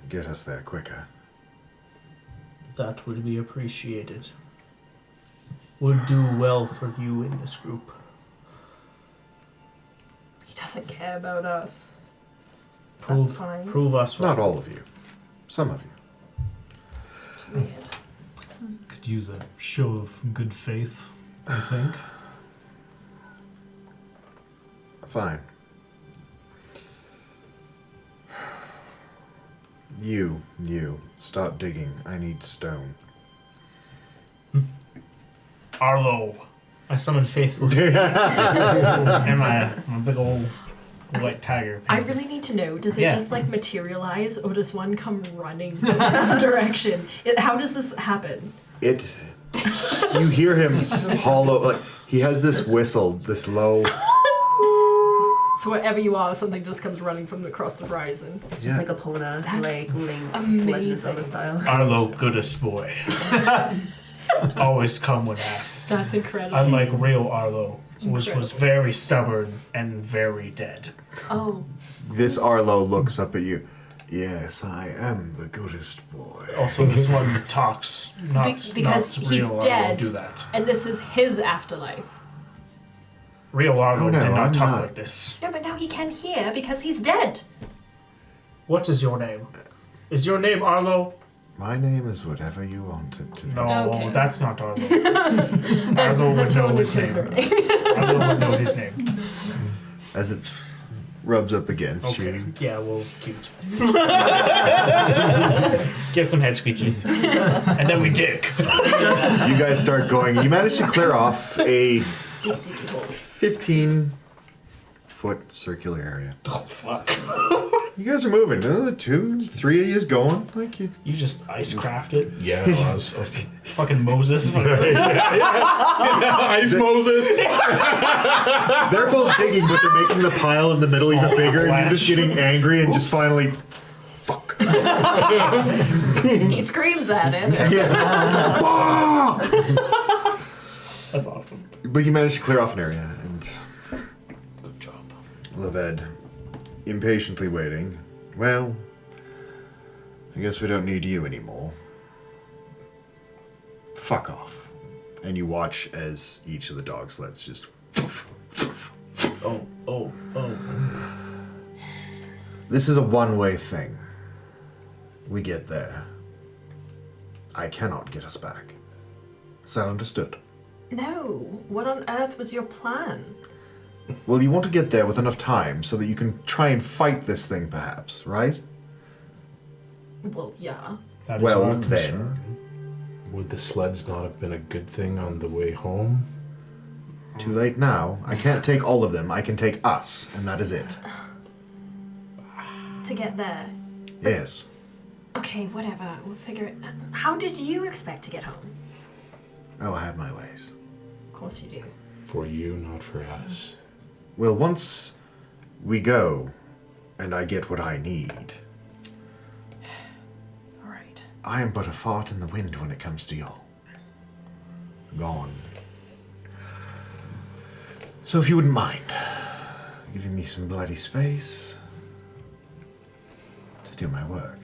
get us there quicker. That would be appreciated. Would do well for you in this group. He doesn't care about us. Prove, That's fine. Prove us Not right. all of you. Some of you. It's weird. Could use a show of good faith, I think. Fine. You. Stop digging. I need stone. Arlo. I summon faithful and my big old white tiger. I really need to know, does it Yeah. just like materialize or does one come running from some direction? How does this happen? You hear him hollow, like, he has this whistle, this low. So wherever you are, something just comes running from across the horizon. It's just Yeah. like a Pona, That's like Link, amazing. Legend of Zelda style. Arlo, goodest boy. Always come when asked. That's incredible. Unlike real Arlo, which was Incredible. very stubborn and very dead. Oh, This Arlo looks up at you. Yes, I am the goodest boy. Also, this one talks, not because not he's real Arlo dead. do that. and this is his afterlife. Real Arlo Oh, no, did not I'm talk not. like this. No, but now he can hear because he's dead. What is your name? Is your name Arlo? My name is whatever you want it to be. No, Okay. that's not Arlo. That Arlo would know tone his is name. concerning. Arlo would know his name. As it's rubs up against you. Yeah, well, cute. Get some head squeechies. And then we dig. You guys start going. You manage to clear off a 15-foot circular area. Oh, fuck. You guys are moving. 2, 3 of you is going. Like you. You just ice craft it. Yeah, I was okay. Fucking Moses. Ice Moses. They're both digging, but they're making the pile in the middle even bigger, and you're just getting angry and just finally, fuck. He screams at it. That's awesome. But you managed to clear off an area, and Good job. Leved, impatiently waiting. Well, I guess we don't need you anymore. Fuck off. And you watch as each of the dog sleds just... Oh. This is a one-way thing. We get there. I cannot get us back. Is that understood? No. What on earth was your plan? Well, you want to get there with enough time so that you can try and fight this thing, perhaps, right? Well, yeah. That is Well, our then... concern. Would the sleds not have been a good thing on the way home? Too late now. I can't take all of them. I can take us, and that is it. To get there. Yes. Okay, whatever. We'll figure it out. How did you expect to get home? Oh, I have my ways. Of course you do. For you, not for us. Well, once we go, and I get what I need, All right. I am but a fart in the wind when it comes to y'all. Gone. So if you wouldn't mind giving me some bloody space to do my work.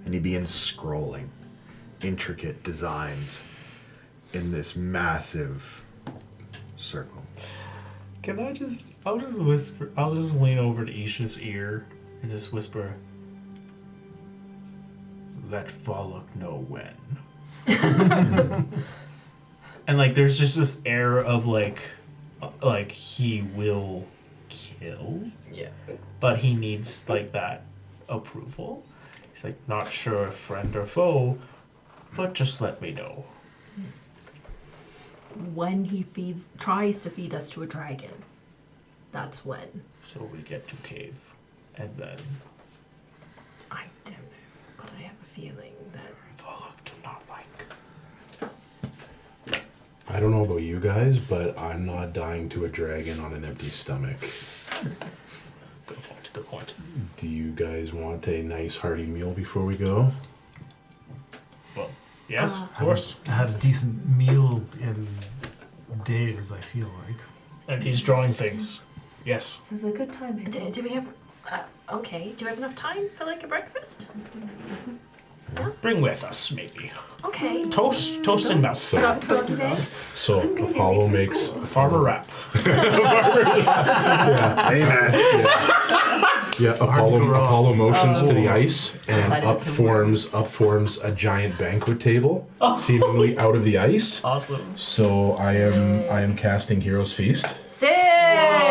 And he begins scrolling intricate designs in this massive circle. I'll just whisper, I'll just lean over to Isha's ear and just whisper, let Volok know when. And like, there's just this air of like he will kill. Yeah. But he needs like that approval. He's like, not sure if friend or foe, but just let me know. When he tries to feed us to a dragon, that's when. So we get to cave, and then I don't know, but I have a feeling that. Volok do not like. I don't know about you guys, but I'm not dying to a dragon on an empty stomach. Good point. Do you guys want a nice hearty meal before we go? Well, yes, of course. I had a decent meal in days, I feel like. And he's drawing things. Yes. This is a good time. Do we have. Okay, do we have enough time for like a breakfast? Bring with us, maybe. Okay. Toast and milk. So, Doggy bags? so I'm gonna get Apollo late for makes school. Farmer wrap. Amen. Apollo motions to the ice, and Decided up to forms a giant banquet table, seemingly out of the ice. Awesome. So I am casting Hero's Feast. Sick!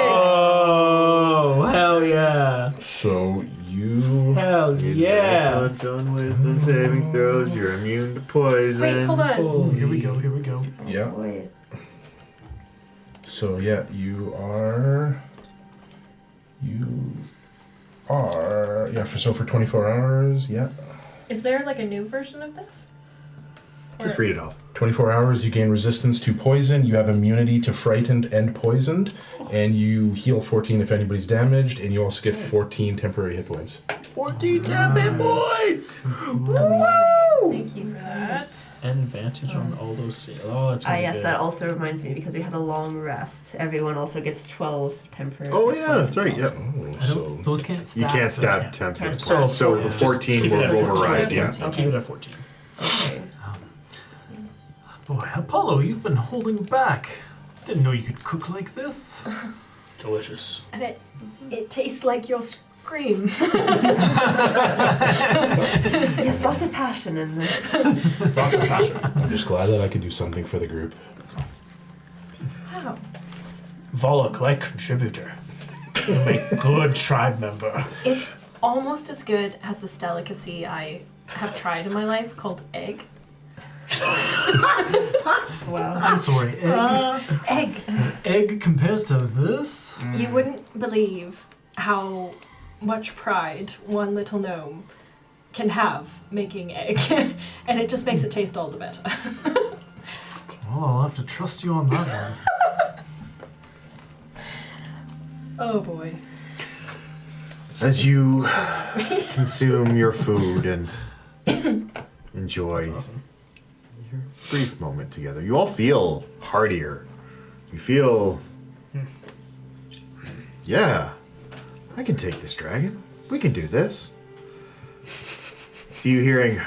Oh, hell yeah. So you Hell yeah. On wisdom saving throws, you're immune to poison. Wait, hold on. Oh, here we go. yeah. Boy. So yeah, you are for 24 hours, yeah. Is there like a new version of this? Just read it off. 24 hours, you gain resistance to poison, you have immunity to frightened and poisoned, and you heal 14 if anybody's damaged, and you also get 14 temporary hit points. 14 hit points! Thank you for that. And advantage on all those saves. Oh, that's Ah, yes, that also reminds me because we had a long rest. Everyone also gets 12 temporary. Oh hit yeah, points that's as right. well. Yep. Oh, I so don't, those can't stab. You can't stab can't. temp hit So points. So the just 14 keep it at will 14. override. Okay. Yeah. Keep it at 14. Okay. Boy, Apollo, you've been holding back. Didn't know you could cook like this. Delicious. And it tastes like your scream. Yes, lots of passion in this. Lots of passion. I'm just glad that I could do something for the group. Wow. Volok, like contributor. You make good tribe member. It's almost as good as this delicacy I have tried in my life called egg. Wow. I'm sorry. Egg. Egg compares to this? You wouldn't believe how much pride one little gnome can have making egg. And it just makes it taste all the better. Oh, I'll have to trust you on that one. Oh boy. As you consume your food and enjoy Awesome. your brief moment together, you all feel heartier. You feel, yeah, I can take this dragon. We can do this. To you hearing,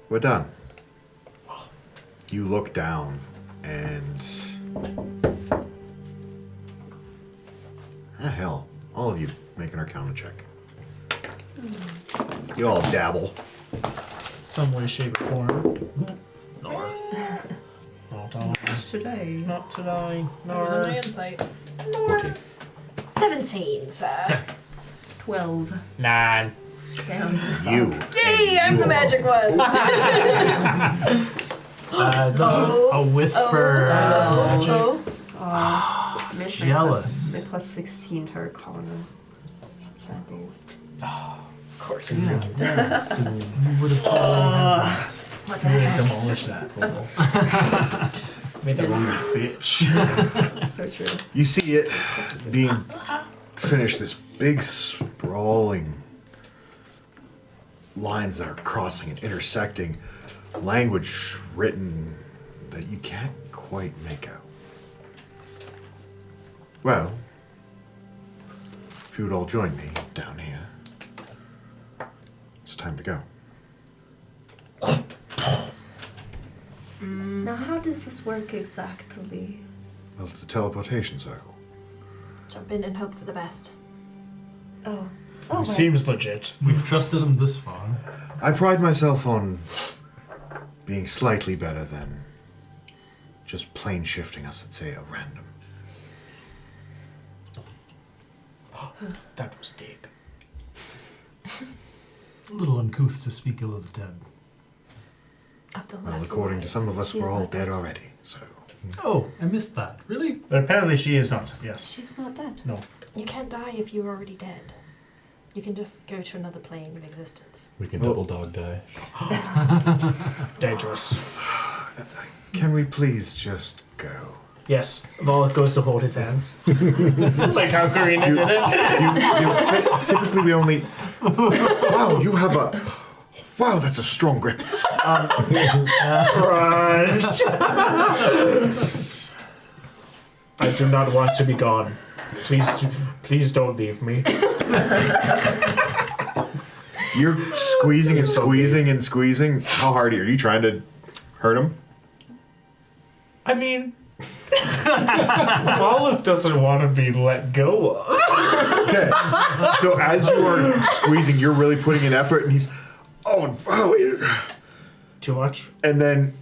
we're done. You look down and hell, all of you make an Arcana check. You all dabble. Some way, shape, or form. Nor. Not on. Today. Not today. Nor. Nor. My insight. 14. 17, sir. 12. 9. Down. You. Yay, I'm the magic one. A whisper. Jealous. My plus 16 to Arcana. Sad days. Of course, you Yeah. freaking does. Soon. You would have told me that. What the heck? Demolish that. Made that one bitch. So true. You see it being finished, this big sprawling lines that are crossing and intersecting, language written that you can't quite make out. Well, if you would all join me down here, it's time to go. Now, how does this work exactly? Well, it's a teleportation circle. Jump in and hope for the best. Oh. Oh, well. Seems legit. We've trusted him this far. I pride myself on being slightly better than just plane shifting us at, say, a random. That was dig. A little uncouth to speak ill of the dead. Of the Well, less according to alive. some of us, She's we're all not dead dead. already, so. Oh, I missed that. Really? But apparently she is not. Yes. She's not dead. No. You can't die if you're already dead. You can just go to another plane of existence. We can Well- double dog die. Dangerous. Can we please just go? Yes. Volok goes to hold his hands. Like how Karina did it. Typically we only. Wow, you have a. Wow, that's a strong grip. Crush. I do not want to be gone. Please don't leave me. You're squeezing and squeezing and squeezing. How hard are you trying to hurt him? I mean, Volok doesn't want to be let go of. Okay. So as you are squeezing, you're really putting in effort, and he's. Oh, wow. Too much? And then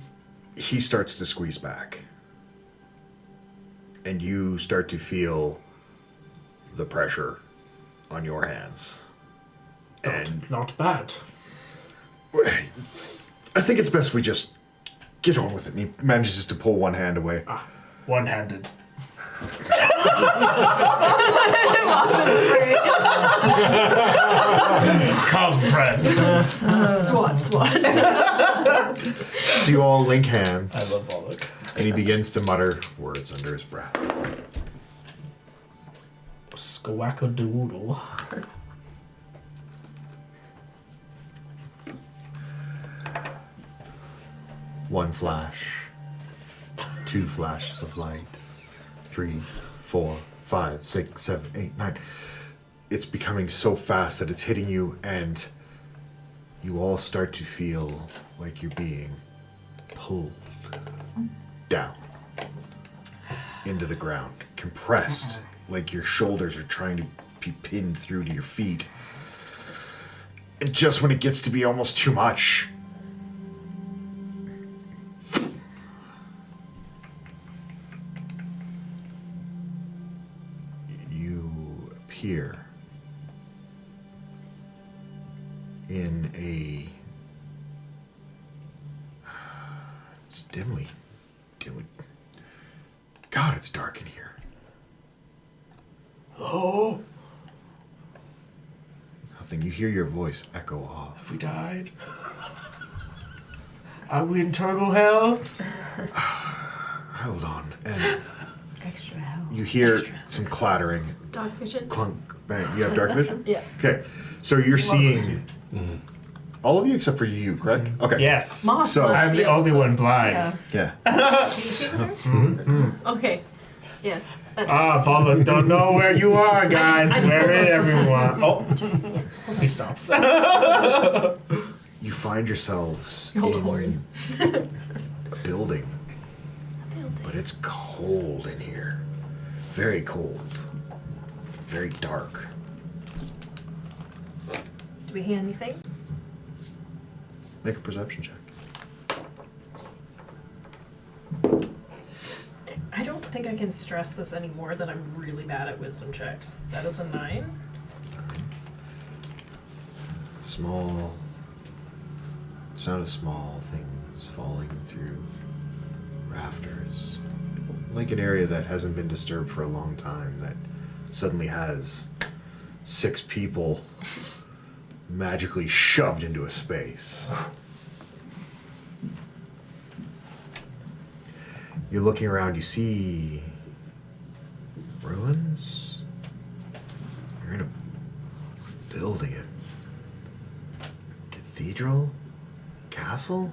he starts to squeeze back. And you start to feel the pressure on your hands. And Not bad. I think it's best we just get on with it. And he manages to pull one hand away. One-handed. Come, friend. Swat. So you all link hands. I love Volok. And he begins to mutter words under his breath. Skawackadoodle. One flash. Two flashes of light. 3, 4, 5, 6, 7, 8, 9. It's becoming so fast that it's hitting you, and you all start to feel like you're being pulled down into the ground, compressed, like your shoulders are trying to be pinned through to your feet. And just when it gets to be almost too much, here in a... It's dimly. God, it's dark in here. Hello? Nothing. You hear your voice echo off. Have we died? Are we in turbo hell? Hold on. And Extra hell. you hear some clattering. Dark vision. Clunk. Bang. You have dark vision? Yeah. Okay. So you're seeing all of you except for you, correct? Okay. Yes. Moss So- must I'm be the only able to- one blind. Yeah. Yeah. Do you see her? Okay. Yes. that Ah, does. Follow, don't know where you are, guys. I just Where hold is on to his hand. everyone? Oh, Just yeah. he stops. You find yourselves Hold in on. a building, but it's cold in here. Very cold. Very dark. Do we hear anything? Make a perception check. I don't think I can stress this anymore that I'm really bad at wisdom checks. That is a 9. Small sound of small things falling through rafters. Like an area that hasn't been disturbed for a long time that suddenly has 6 people magically shoved into a space. You're looking around, you see ruins. You're in a building, a cathedral, castle,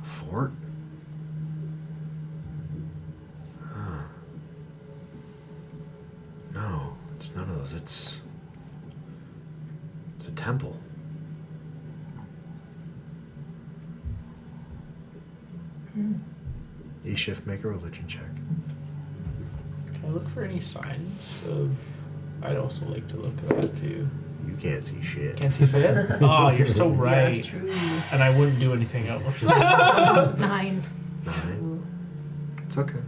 a fort. Huh. No, it's none of those. It's a temple. E-shift, make a religion check. Can I look for any signs of... I'd also like to look at that too. You can't see shit. Can't see shit? Oh, you're so right. Yeah, true. And I wouldn't do anything else. 9. 9. It's okay.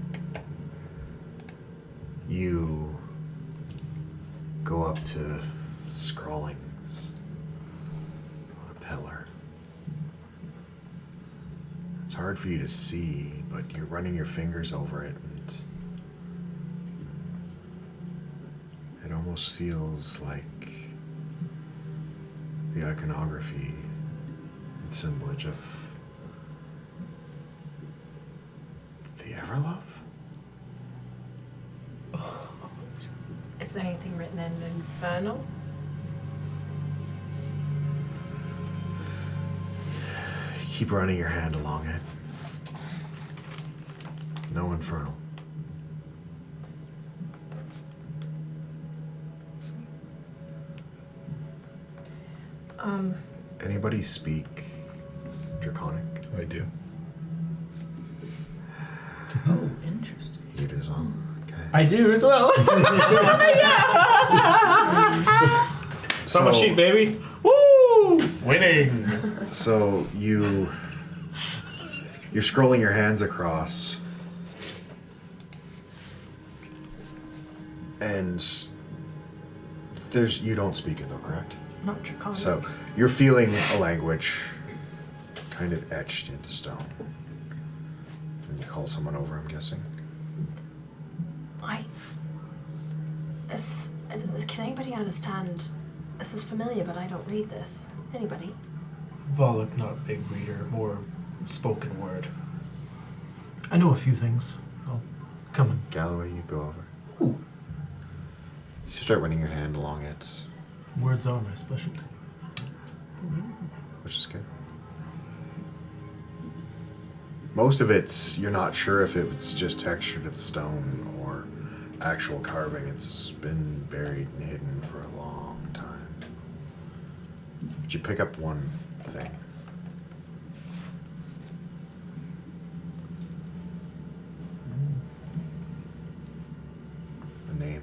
You go up to scrawlings on a pillar. It's hard for you to see, but you're running your fingers over it, and it almost feels like the iconography and symbolage of the Everlove? Is there anything written in Infernal? Keep running your hand along it. No infernal. Anybody speak Draconic? I do. Oh, interesting. You do as well. Okay. I do as well. Summer sheet, baby. Woo! Winning. So you're scrolling your hands across, and you don't speak it though, correct? Not Draconic. So you're feeling a language kind of etched into stone. And you call someone over, I'm guessing. Can anybody understand? This is familiar, but I don't read this. Anybody? Volok, not a big reader, more spoken word. I know a few things. I'll come and Galloway, you go over. You start running your hand along it, words are my specialty. which is good. Most of it's, you're not sure if it's just texture to the stone or actual carving. It's been buried and hidden for a long time. But you pick up one thing. A name.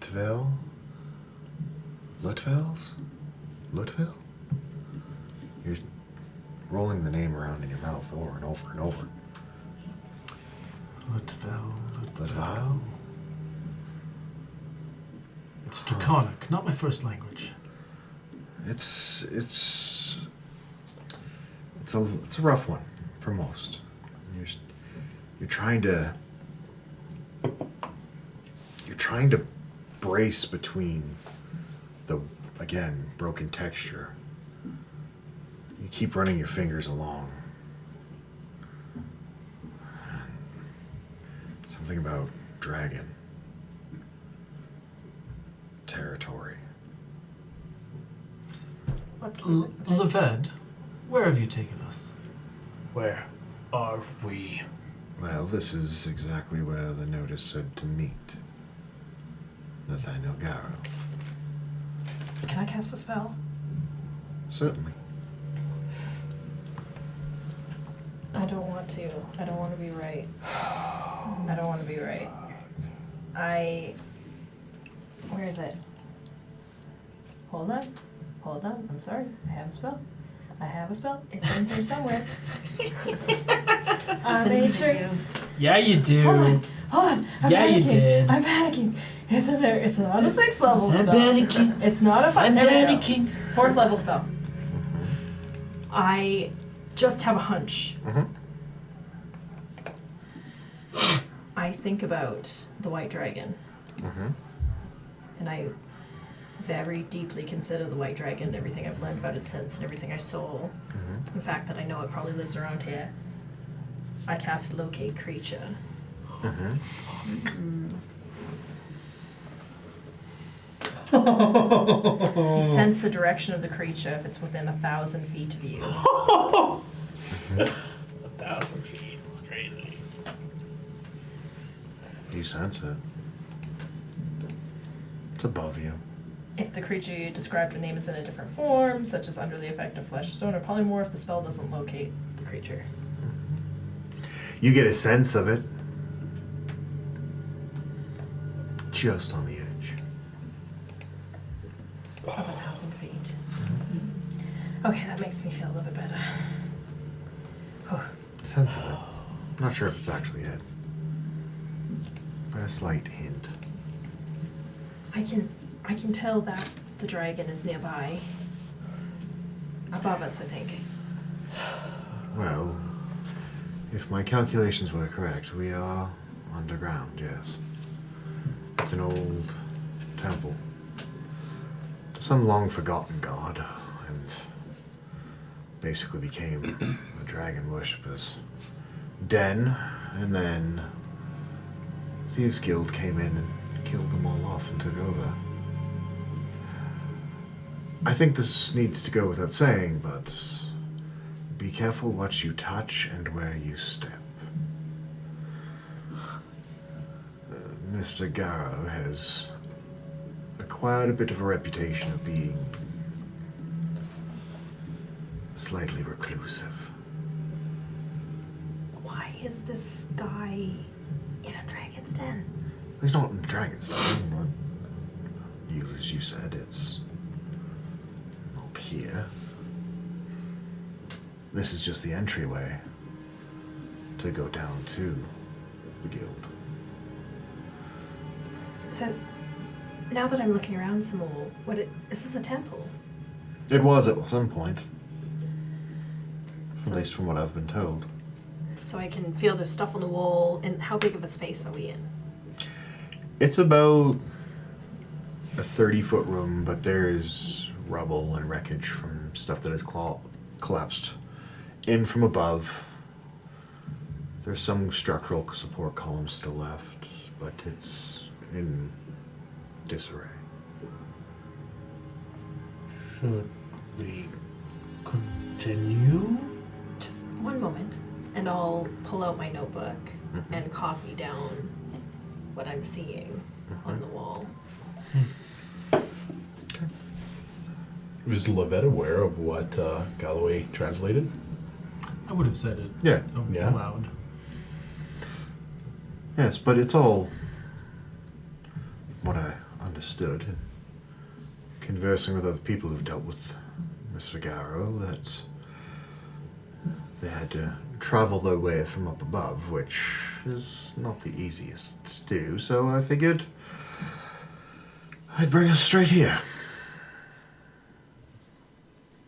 Lutville? Lutvils? Lutville? rolling the name around in your mouth over and over and over. Latval. It's Draconic, not my first language. It's a rough one for most. You're trying to brace between the, again, broken texture. You keep running your fingers along. Something about dragon. Territory. What's Leved, where have you taken us? Where are we? Well, this is exactly where the notice said to meet. Nathaniel Garrow. Can I cast a spell? Certainly. I don't want to. I don't want to be right. I don't want to be right. Where is it? Hold on. I'm sorry. I have a spell. It's in here somewhere. I made sure. Yeah, you do. Hold on. I'm Yeah, you panicking. did. I'm panicking. It's in there. It's not a 6th level I'm spell. panicking. It's not a 5th. I'm There we go. panicking. 4th level spell. I just have a hunch. I think about the white dragon. And I very deeply consider the white dragon, everything I've learned about it since, and everything I saw. The fact that I know it probably lives around here. I cast Locate Creature. You sense the direction of the creature if it's within 1,000 feet of you. 1,000 feet. It's crazy. You sense it. It's above you. If the creature you described a name is in a different form, such as under the effect of flesh, stone, or polymorph, the spell doesn't locate the creature. You get a sense of it. Just on the edge. Of 1,000 feet. Okay, that makes me feel a little bit better. Sense of it. Not sure if it's actually it. But a slight hint. I can tell that the dragon is nearby. Above us, I think. Well, if my calculations were correct, we are underground, yes. It's an old temple to some long-forgotten god, and basically became a dragon worshipper's den, and then Thieves Guild came in and killed them all off and took over. I think this needs to go without saying, but be careful what you touch and where you step. Mr. Garrow has acquired a bit of a reputation of being slightly reclusive. Why is this guy in a dragon's den? He's not in the Dragon's Den. As you said, it's up here. This is just the entryway to go down to the guild. So, now that I'm looking around some more, is this a temple? It was at some point, at So- least from what I've been told. So I can feel there's stuff on the wall, and how big of a space are we in? It's about a 30-foot room, but there's rubble and wreckage from stuff that has collapsed in from above. There's some structural support columns still left, but it's in disarray. Should we continue? Just one moment, and I'll pull out my notebook and copy down what I'm seeing on the wall. Was Levette aware of what Galloway translated? I would have said it Yeah. Yeah. aloud. Yes, but it's all what I understood. Conversing with other people who've dealt with Mr. Garrow, that they had to travel their way from up above, which is not the easiest to do, so I figured I'd bring us straight here.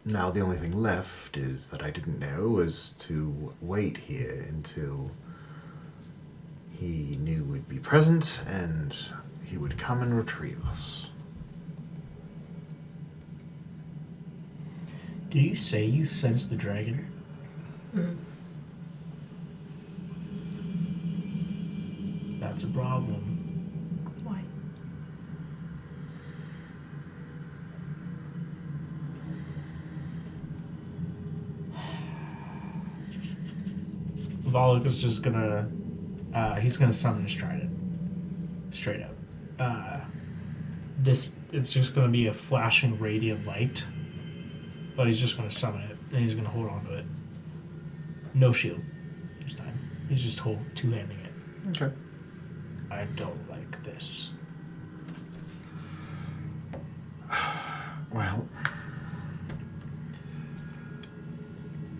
Now the only thing left is that I didn't know was to wait here until he knew we'd be present and he would come and retrieve us. Do you say you sense the dragon? That's a problem. Why? Volok is just gonna he's gonna summon his trident. Straight up. This it's just gonna be a flashing radiant light. But he's just gonna summon it and he's gonna hold on to it. No shield this time. He's just two-handing it. Okay. I don't like this. Well,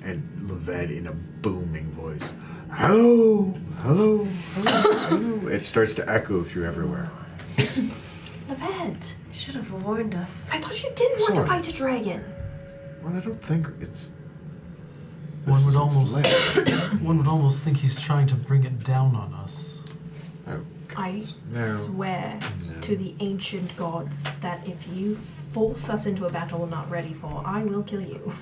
and Leved in a booming voice, hello, hello, hello, hello. It starts to echo through everywhere. Leved, You should have warned us. I thought you didn't want to Sorry. fight a dragon. Well, I don't think it's... One would it's almost lair. one would almost think he's trying to bring it down on us. Oh, I no. swear No. to the ancient gods that if you force us into a battle we're not ready for, I will kill you.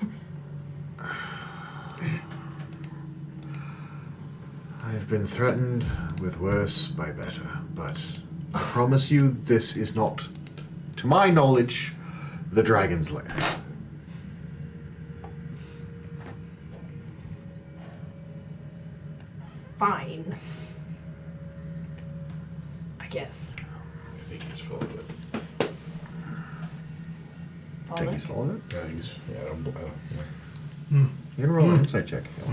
I've been threatened with worse by better, but I promise you this is not, to my knowledge, the dragon's lair. Fine. I guess. I think he's full of it. I think he's following it. Yeah, I don't yeah. You can roll an insight check. No,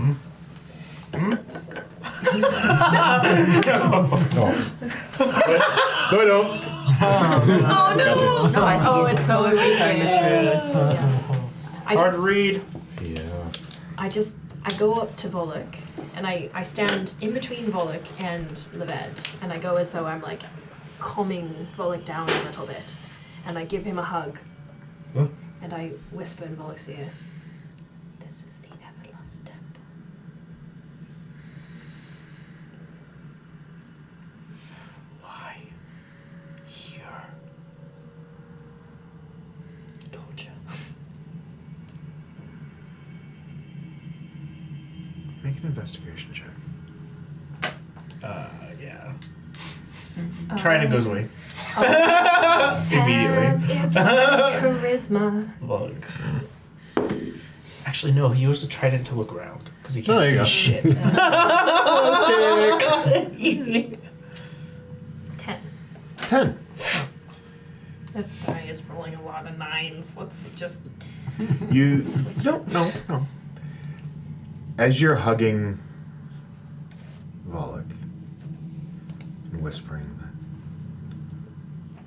I don't. Oh no! No, I think Oh, he's it's so behind the trees. Hard to read. Yeah. I go up to Volok and I stand in between Volok and Leved and I go as though I'm like calming Volok down a little bit and I give him a hug and I whisper in Volok's ear, "This is the Everlove's temple." Why? Here. Told you. Make an investigation check. Yeah. Trident goes away. Immediately. It's charisma. Volok. Actually, no, he used the trident to look around because he Oh, can't there see you go. shit. 10. 10. This die is rolling a lot of 9s. Let's just You... No. As you're hugging Volok and whispering,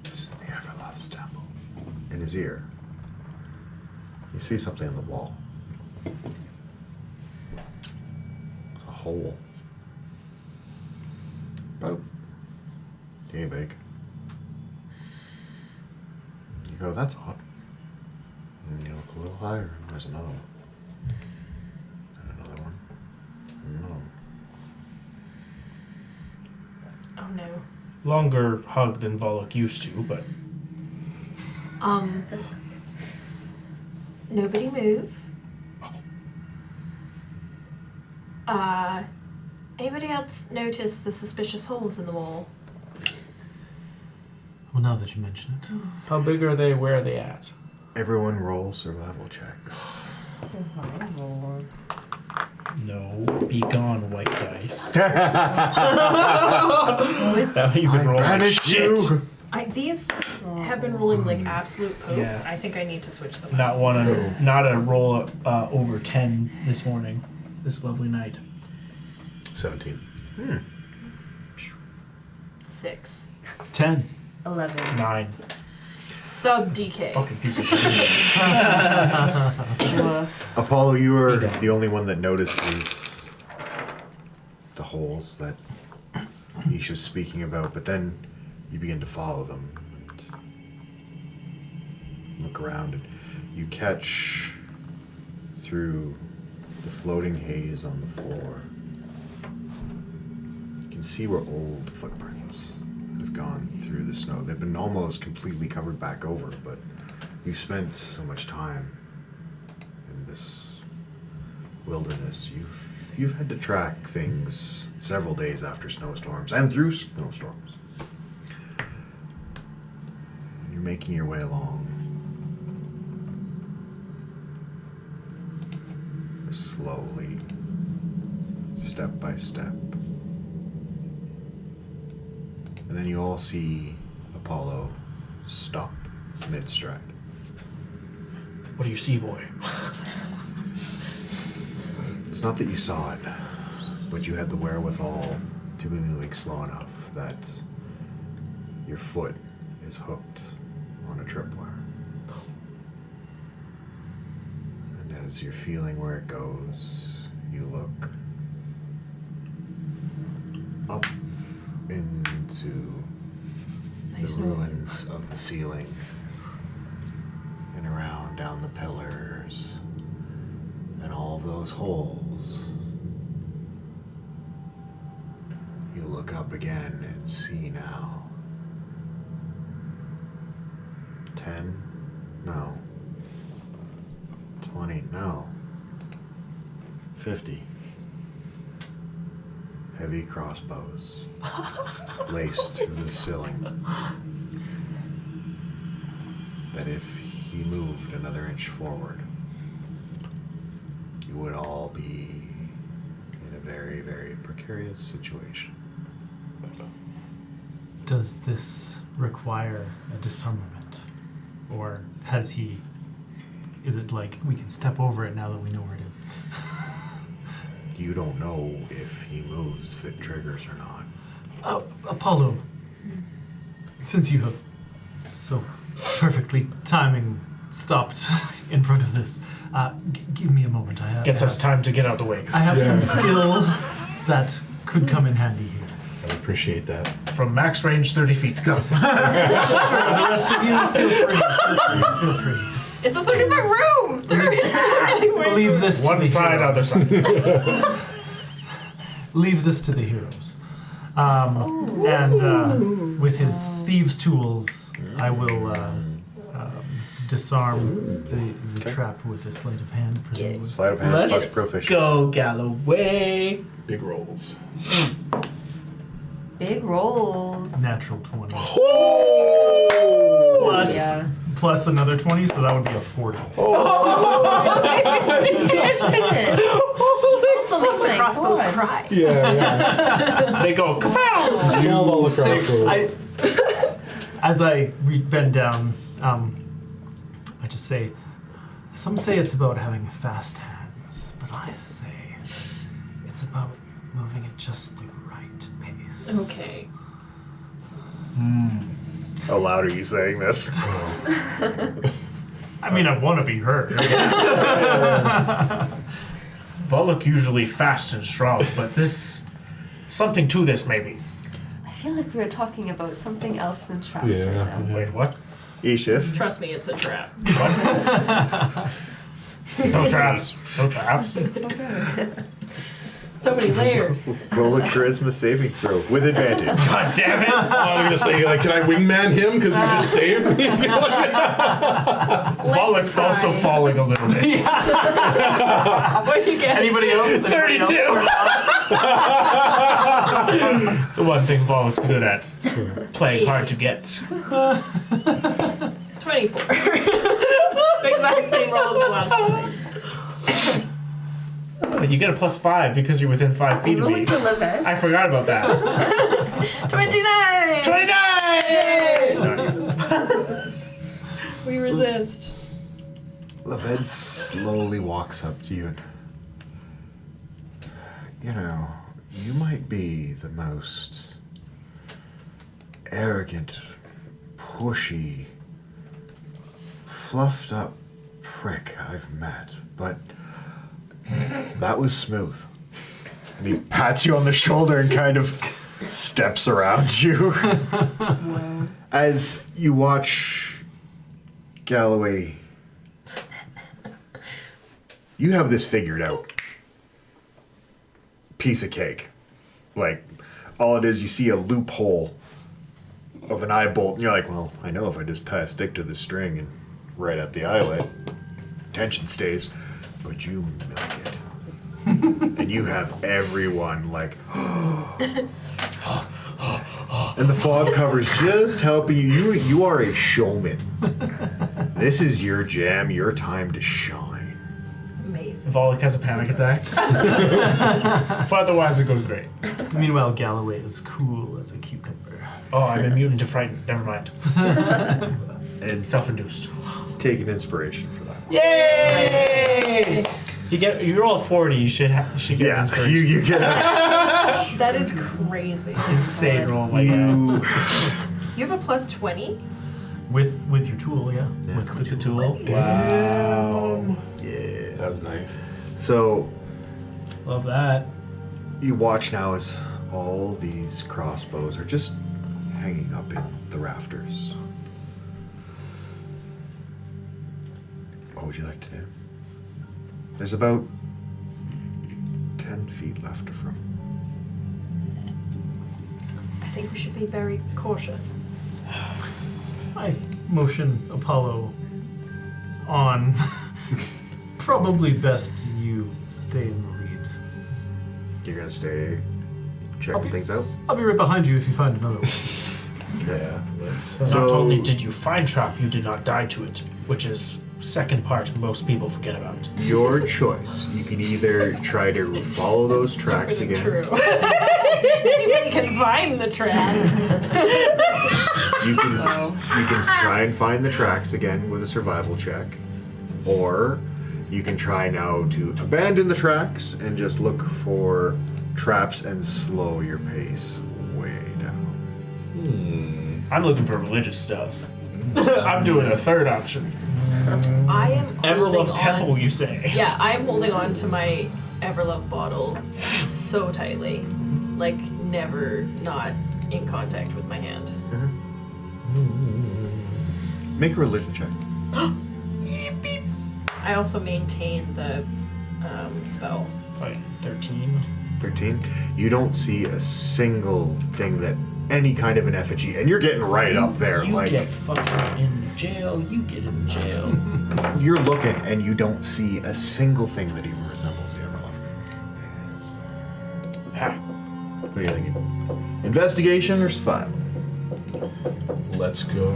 "This is the Everlove's temple," in his ear, you see something on the wall. It's a hole. About yay big. You go, "That's odd." And you look a little higher, and there's another one. Another one. No. Oh no. Longer hug than Volok used to, but Nobody move. Anybody else notice the suspicious holes in the wall? Well, now that you mention it. how big are they? Where are they at? Everyone roll survival checks. Survival. No, be gone, white dice. Wisdom. Now you've been I rolling banish shit. you. These have been rolling like absolute poop. Yeah. I think I need to switch them. Not not a roll over 10 this morning, this lovely night. 17. 6. 10. 11. 9. Sub DK. Fucking piece of shit. Apollo, you are the only one that notices the holes that Isha's speaking about, but then you begin to follow them and look around, and you catch through the floating haze on the floor. You can see where old footprints have gone through the snow. They've been almost completely covered back over, but you've spent so much time in this wilderness. You've had to track things several days after snowstorms and through snowstorms. You're making your way along. Slowly, step by step. And then you all see Apollo stop mid-stride. What do you see, boy? It's not that you saw it, but you had the wherewithal to be moving slow enough that your foot is hooked on a tripwire. And as you're feeling where it goes, you look up into the ruins of the ceiling and around down the pillars and all of those holes. You look up again and see now 10, no, 20, no, 50 heavy crossbows laced through the ceiling, that if he moved another inch forward, you would all be in a very, very precarious situation. Does this require a disarmament? Or is it like we can step over it now that we know where it is? You don't know if he moves, if it triggers or not. Apollo, since you have so perfectly stopped in front of this, give me a moment. Gets us time to get out of the way. I have some skill that could come in handy here. I appreciate that. From max range 30 feet. Go. The rest of you, feel free. It's a 30-foot room! There isn't anywhere. Leave this to One the side, heroes. other side. Leave this to the heroes. And with his thieves' tools, I will disarm the trap with a sleight of hand. Presumably. Sleight of hand Let's plus proficiency. Go Galloway. Big rolls. Big rolls. Natural 20. Oh! Plus another 20, so that would be a 40. So makes the crossbows cry. Yeah. They go, kapow! Yelled all across Six. the As I bend down, I just say, some say it's about having fast hands, but I say it's about moving at just the right pace. Okay. How loud are you saying this? I mean, I want to be heard. Volok usually fast and strong, but something to this maybe. I feel like we were talking about something else than traps Yeah. right now. Wait, what? E-shift. Trust me, it's a trap. No traps. No traps. So many layers. Roll a charisma saving throw with advantage. God damn it! I'm gonna say, like, can I wingman him because you just saved me? Volok also falling a little bit. What do you get? Anybody else? 32! So one thing Volok's good at. Playing hard to get. 24. The exact same roll as the last one. You get a +5 because you're within 5 feet of me. Rolling to live it. I forgot about that. 29! 29! We resist. Leved slowly walks up to you and, you know, you might be the most arrogant, pushy fluffed up prick I've met, but that was smooth. And he pats you on the shoulder and kind of steps around you. As you watch Galloway, you have this figured out. Piece of cake. Like, all it is, you see a loophole of an eye bolt, and you're like, well, I know if I just tie a stick to the string and right at the eyelet, tension stays, but you milk it. And you have everyone like, and the fog cover's just helping you. You are a showman. This is your jam, your time to shine. Amazing. Volek has a panic attack. But otherwise, it goes great. Meanwhile, Galloway is cool as a cucumber. Oh, I'm immune to frighten. Never mind. And Self-induced. take an inspiration for that. Yay! You roll a 40. You should get Yeah, inspiration. you get That is crazy. Insane roll like that. You have a plus 20? With your tool, yeah. With the tool. Wow. Yeah. That was nice. So Love that. you watch now as all these crossbows are just hanging up in the rafters. What would you like to do? There's about 10 feet left from. I think we should be very cautious. I motion Apollo on. Probably best you stay in the lead. You're gonna stay I'll checking be- things out? I'll be right behind you if you find another one. Yeah, let's. So- Not only did you find trap, you did not die to it, which is second part most people forget about. Your choice. You can either try to follow those tracks again. True. Anybody can find the trap. You can try and find the tracks again with a survival check, or you can try now to abandon the tracks and just look for traps and slow your pace way down. I'm looking for religious stuff. I'm doing a third option. I am Everlove holding Temple, on. you say? Yeah, I am holding on to my Everlove bottle so tightly. Like, never not in contact with my hand. Make a religion check. I also maintain the spell. Like 13. 13. You don't see a single thing that any kind of an effigy, and you're getting right up there. You Like get fucking in jail. You get in jail. you're looking, and you don't see a single thing that even resembles the Everlove. Ha. What are you thinking? Investigation or survival? Let's go.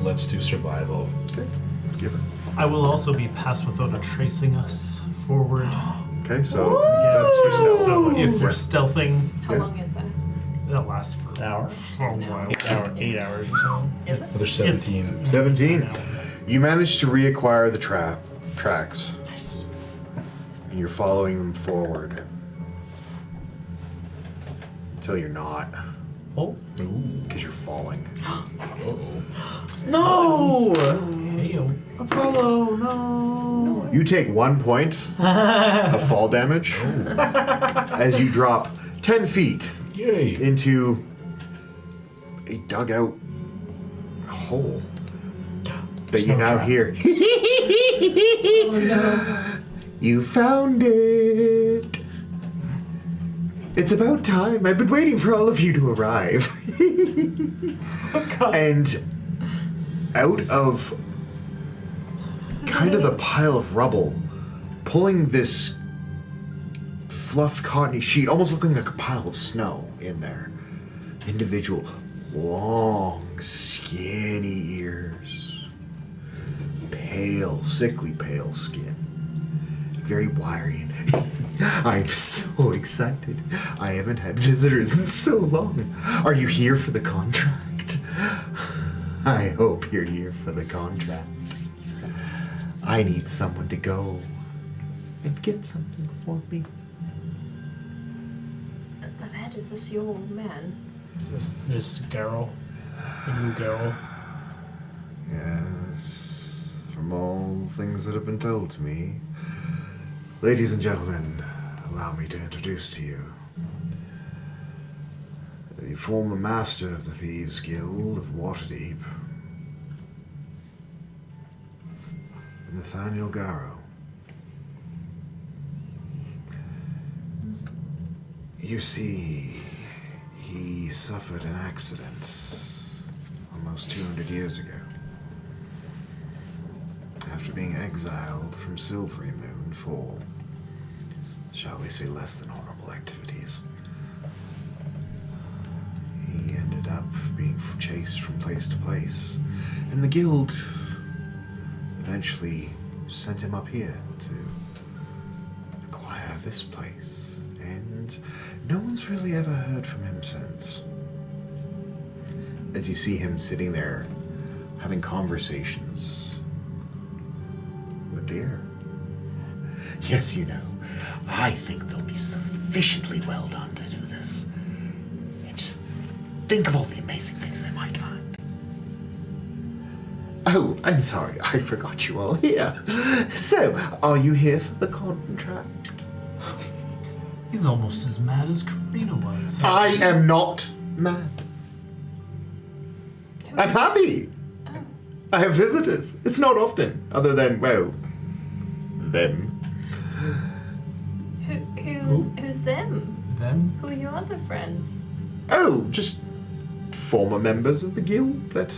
Let's do survival. Okay. Give it. I will also be passed without a tracing us forward. Okay, so that's for stealth. So if we're Yeah. stealthing, How long is that? that'll last for An hour? a while. 8 hours or so. Is Another it? 17. 17. You managed to reacquire the tracks. And you're following them forward. Until you're not. Oh. Because you're falling. No! Hey, Apollo, no. You take 1 point of fall damage as you drop 10 feet Yay! into a dugout hole that you Snow now trap. hear. You found it. It's about time. I've been waiting for all of you to arrive. And out of kind of the pile of rubble, pulling this fluffed cottony sheet, almost looking like a pile of snow in there. Individual, long, skinny ears. Pale, sickly pale skin. Very wiry. I'm so excited. I haven't had visitors in so long. Are you here for the contract? I hope you're here for the contract. I need someone to go and get something for me. Lavette, is this your old man? This girl. The new girl. Yes, from all things that have been told to me. Ladies and gentlemen, allow me to introduce to you the former master of the Thieves' Guild of Waterdeep, Nathaniel Garrow. You see, he suffered an accident almost 200 years ago. After being exiled from Silvery Moon for, shall we say, less than honorable activities. He ended up being chased from place to place, and the guild eventually sent him up here to acquire this place, and no one's really ever heard from him since. As you see him sitting there having conversations with the air. Yes, you know, I think they'll be sufficiently well done to do this. And just think of all the amazing things they might find. Oh, I'm sorry, I forgot you all here. So, are you here for the contract? He's almost as mad as Karina was. I am not mad. I'm happy. I have visitors. It's not often, other than, well, them. Who's them? Them? Who are your other friends? Oh, just former members of the guild that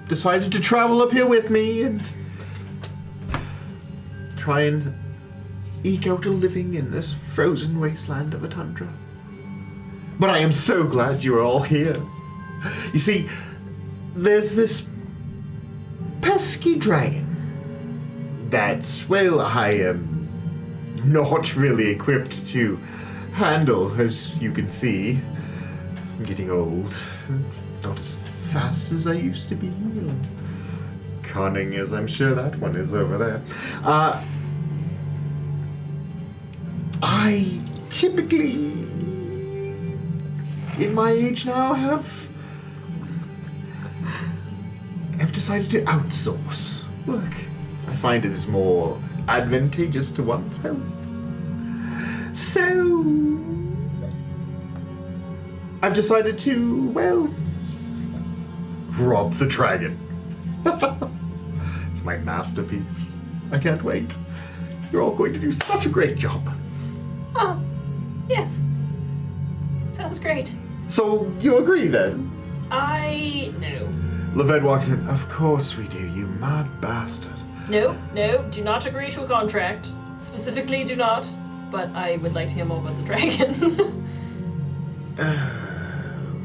decided to travel up here with me and try and eke out a living in this frozen wasteland of a tundra. But I am so glad you are all here. You see, there's this pesky dragon that, well, I am not really equipped to handle, as you can see. I'm getting old. Not as fast as I used to be. Cunning as I'm sure that one is over there. I typically, in my age now, have decided to outsource work. I find it is more advantageous to one's health. So, I've decided to, well, rob the dragon. It's my masterpiece. I can't wait. You're all going to do such a great job. Oh, yes. Sounds great. So, you agree then? No. Leved walks in. Of course we do, you mad bastard. No, do not agree to a contract. Specifically, do not. But I would like to hear more about the dragon.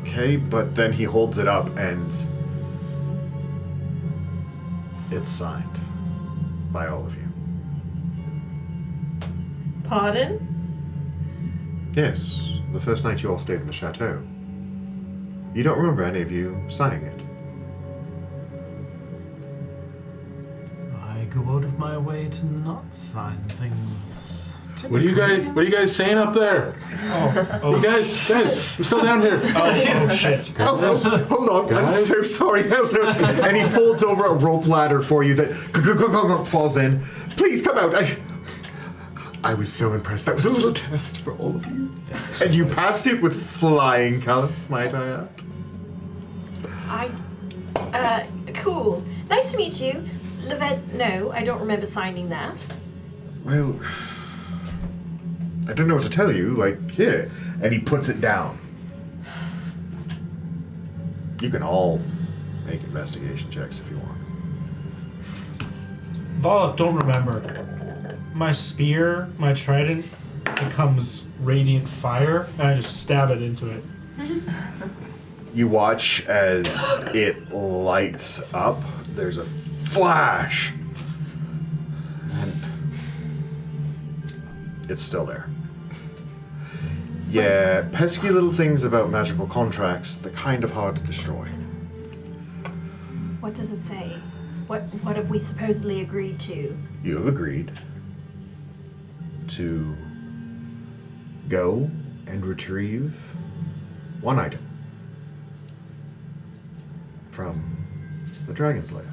Okay, but then he holds it up and it's signed by all of you. Pardon? Yes, the first night you all stayed in the chateau. You don't remember any of you signing it? I go out of my way to not sign things. What are you guys saying up there? You guys, we're still down here. Oh shit. Oh, hold on. Guys? I'm so sorry. And he folds over a rope ladder for you that falls in. Please come out. I was so impressed. That was a little test for all of you. And you passed it with flying colors, might I add? Cool. Nice to meet you. Leved, no, I don't remember signing that. Well, I don't know what to tell you. Like, here. And he puts it down. You can all make investigation checks if you want. Volok, don't remember. My spear, my trident, becomes radiant fire, and I just stab it into it. You watch as it lights up. There's a flash. And it's still there. Yeah, pesky little things about magical contracts, they're kind of hard to destroy. What does it say? What have we supposedly agreed to? You have agreed to go and retrieve one item from the dragon's lair.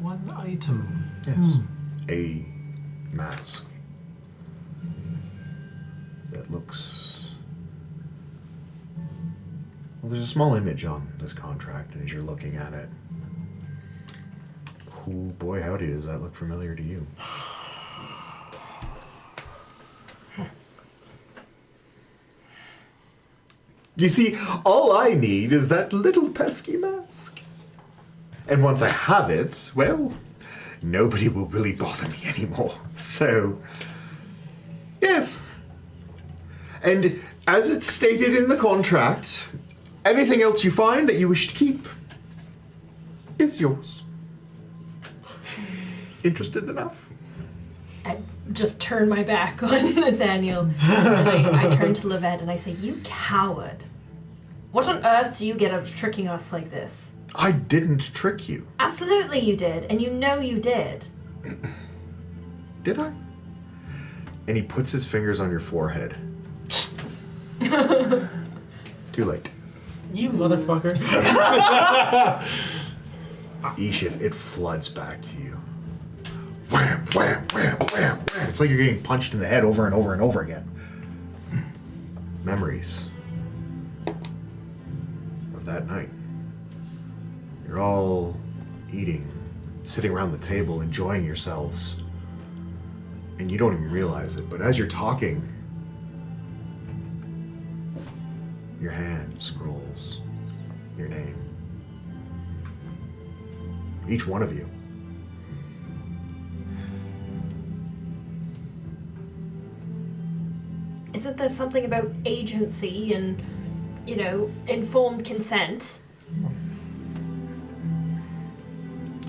One item. Yes. A mask that looks... Well, there's a small image on this contract, and as you're looking at it, oh boy, howdy, does that look familiar to you? You see, all I need is that little pesky mask. And once I have it, well, nobody will really bother me anymore. So, yes. And as it's stated in the contract, anything else you find that you wish to keep is yours. Interested enough? I just turn my back on Nathaniel and I turn to Levette and I say, "You coward. What on earth do you get out of tricking us like this?" I didn't trick you. Absolutely you did, and you know you did. Did I? And he puts his fingers on your forehead. Too late. You motherfucker. Ishif, it floods back to you. Wham, wham, wham, wham, wham. It's like you're getting punched in the head over and over and over again. Memories of that night. You're all eating, sitting around the table, enjoying yourselves. And you don't even realize it, but as you're talking, your hand scrolls your name. Each one of you. Isn't there something about agency and, informed consent?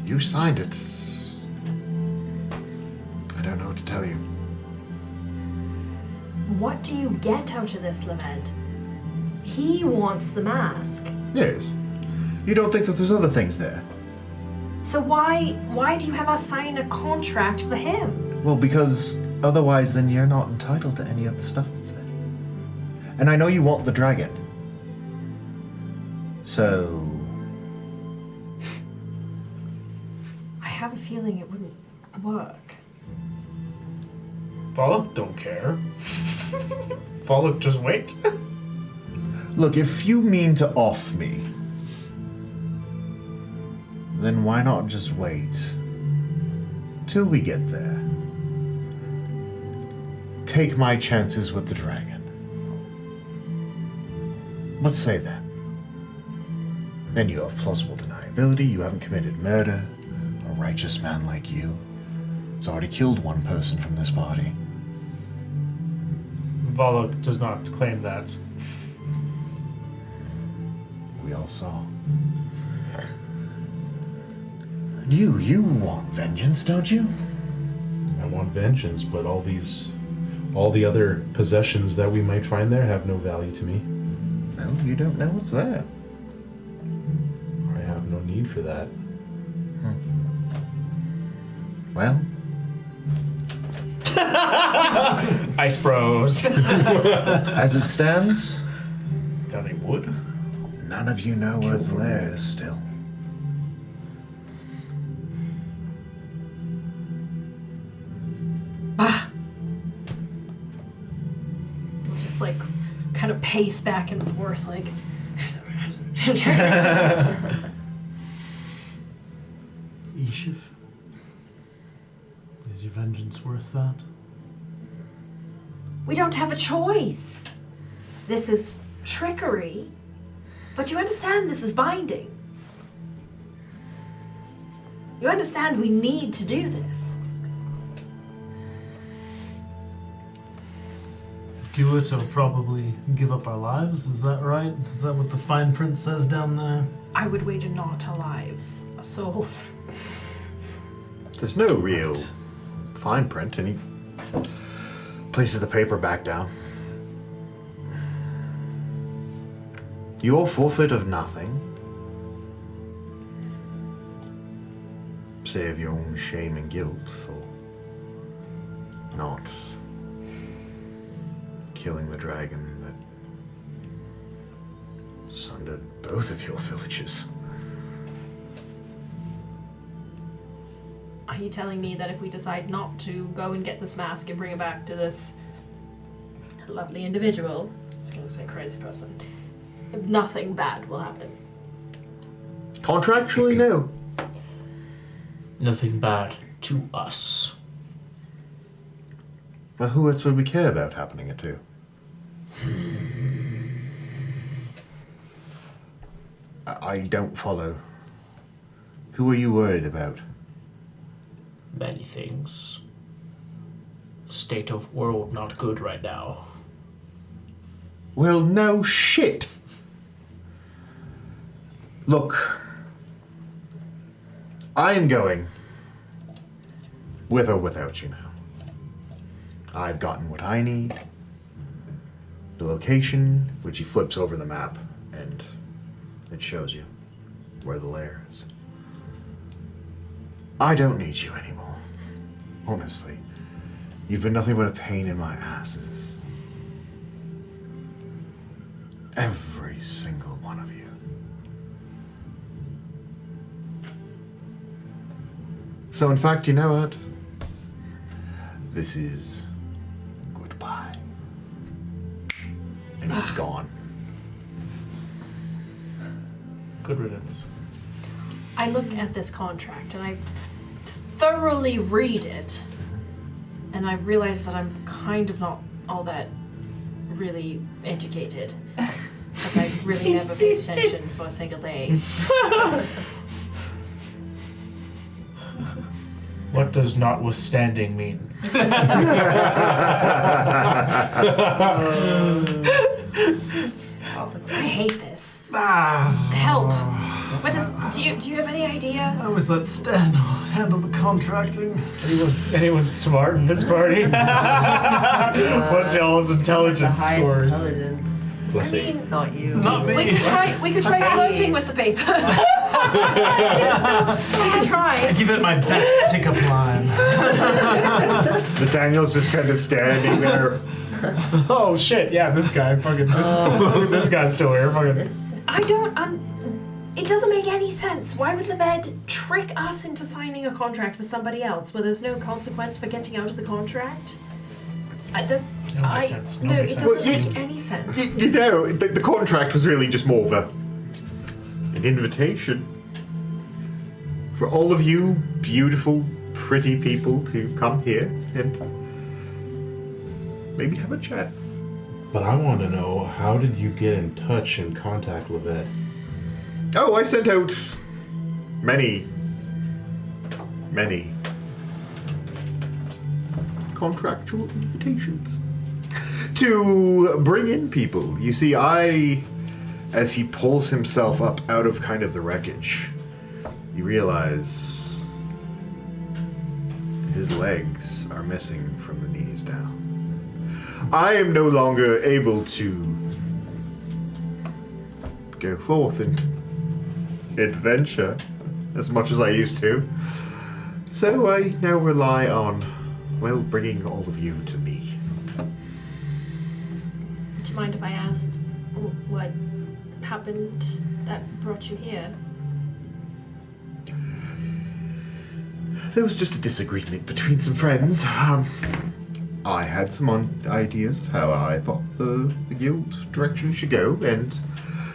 You signed it. I don't know what to tell you. What do you get out of this, Levette? He wants the mask. Yes. You don't think that there's other things there? So why do you have us sign a contract for him? Well, because otherwise then you're not entitled to any of the stuff that's there. And I know you want the dragon. So... I have a feeling it wouldn't work. Volok don't care. Volok just wait. Look, if you mean to off me, then why not just wait till we get there? Take my chances with the dragon. Let's say that. Then you have plausible deniability, you haven't committed murder. A righteous man like you has already killed one person from this party. Volok does not claim that. We all saw. And you want vengeance, don't you? I want vengeance, but all the other possessions that we might find there have no value to me. No, you don't know what's there. I have no need for that. Well, Ice Bros. as it stands, Got any wood? none of you know where the lair is still. We'll just kind of pace back and forth Ishif, is your vengeance worth that? We don't have a choice. This is trickery. But you understand this is binding. You understand we need to do this. Do it or probably give up our lives, is that right? Is that what the fine print says down there? I would wager not our lives, our souls. There's no real fine print, and he places the paper back down. You all forfeit of nothing, save your own shame and guilt for not killing the dragon that sundered both of your villages. Are you telling me that if we decide not to go and get this mask and bring it back to this lovely individual, I was going to say crazy person, nothing bad will happen? Contractually, no. Nothing bad to us. But who else would we care about happening it to? I don't follow. Who are you worried about? Many things. State of world not good right now. Well, no shit. Look, I am going, with or without you now. I've gotten what I need. The location, which he flips over the map, and it shows you where the lair is. I don't need you anymore. Honestly, you've been nothing but a pain in my asses. Every single one of you. So in fact, you know what? This is goodbye. And he's gone. Good riddance. I look at this contract and I thoroughly read it, and I realize that I'm kind of not all that really educated, because I really never paid attention for a single day. What does notwithstanding mean? I hate this. Help. What do you have any idea? I was let Stan handle the contracting. Anyone smart in this party? What's y'all's intelligence The highest scores? intelligence. Let's I see. mean, Not you. Not me. we could try flirting with the paper. We could try. Give it my best pickup line. Nathaniel's just kind of standing there. Oh shit! Yeah, this guy. Fucking this guy's still here. Fucking. I don't. It doesn't make any sense. Why would Leved trick us into signing a contract with somebody else where there's no consequence for getting out of the contract? makes sense. No, it makes doesn't sense. make any sense. You know, the contract was really just more of an invitation for all of you beautiful, pretty people to come here and maybe have a chat. But I want to know, how did you get in touch and contact Leved? Oh, I sent out many contractual invitations to bring in people. You see, as he pulls himself up out of kind of the wreckage, you realize his legs are missing from the knees down. I am no longer able to go forth and adventure as much as I used to. So I now rely on, well, bringing all of you to me. Do you mind if I asked what happened that brought you here? There was just a disagreement between some friends. I had some ideas of how I thought the guild direction should go, and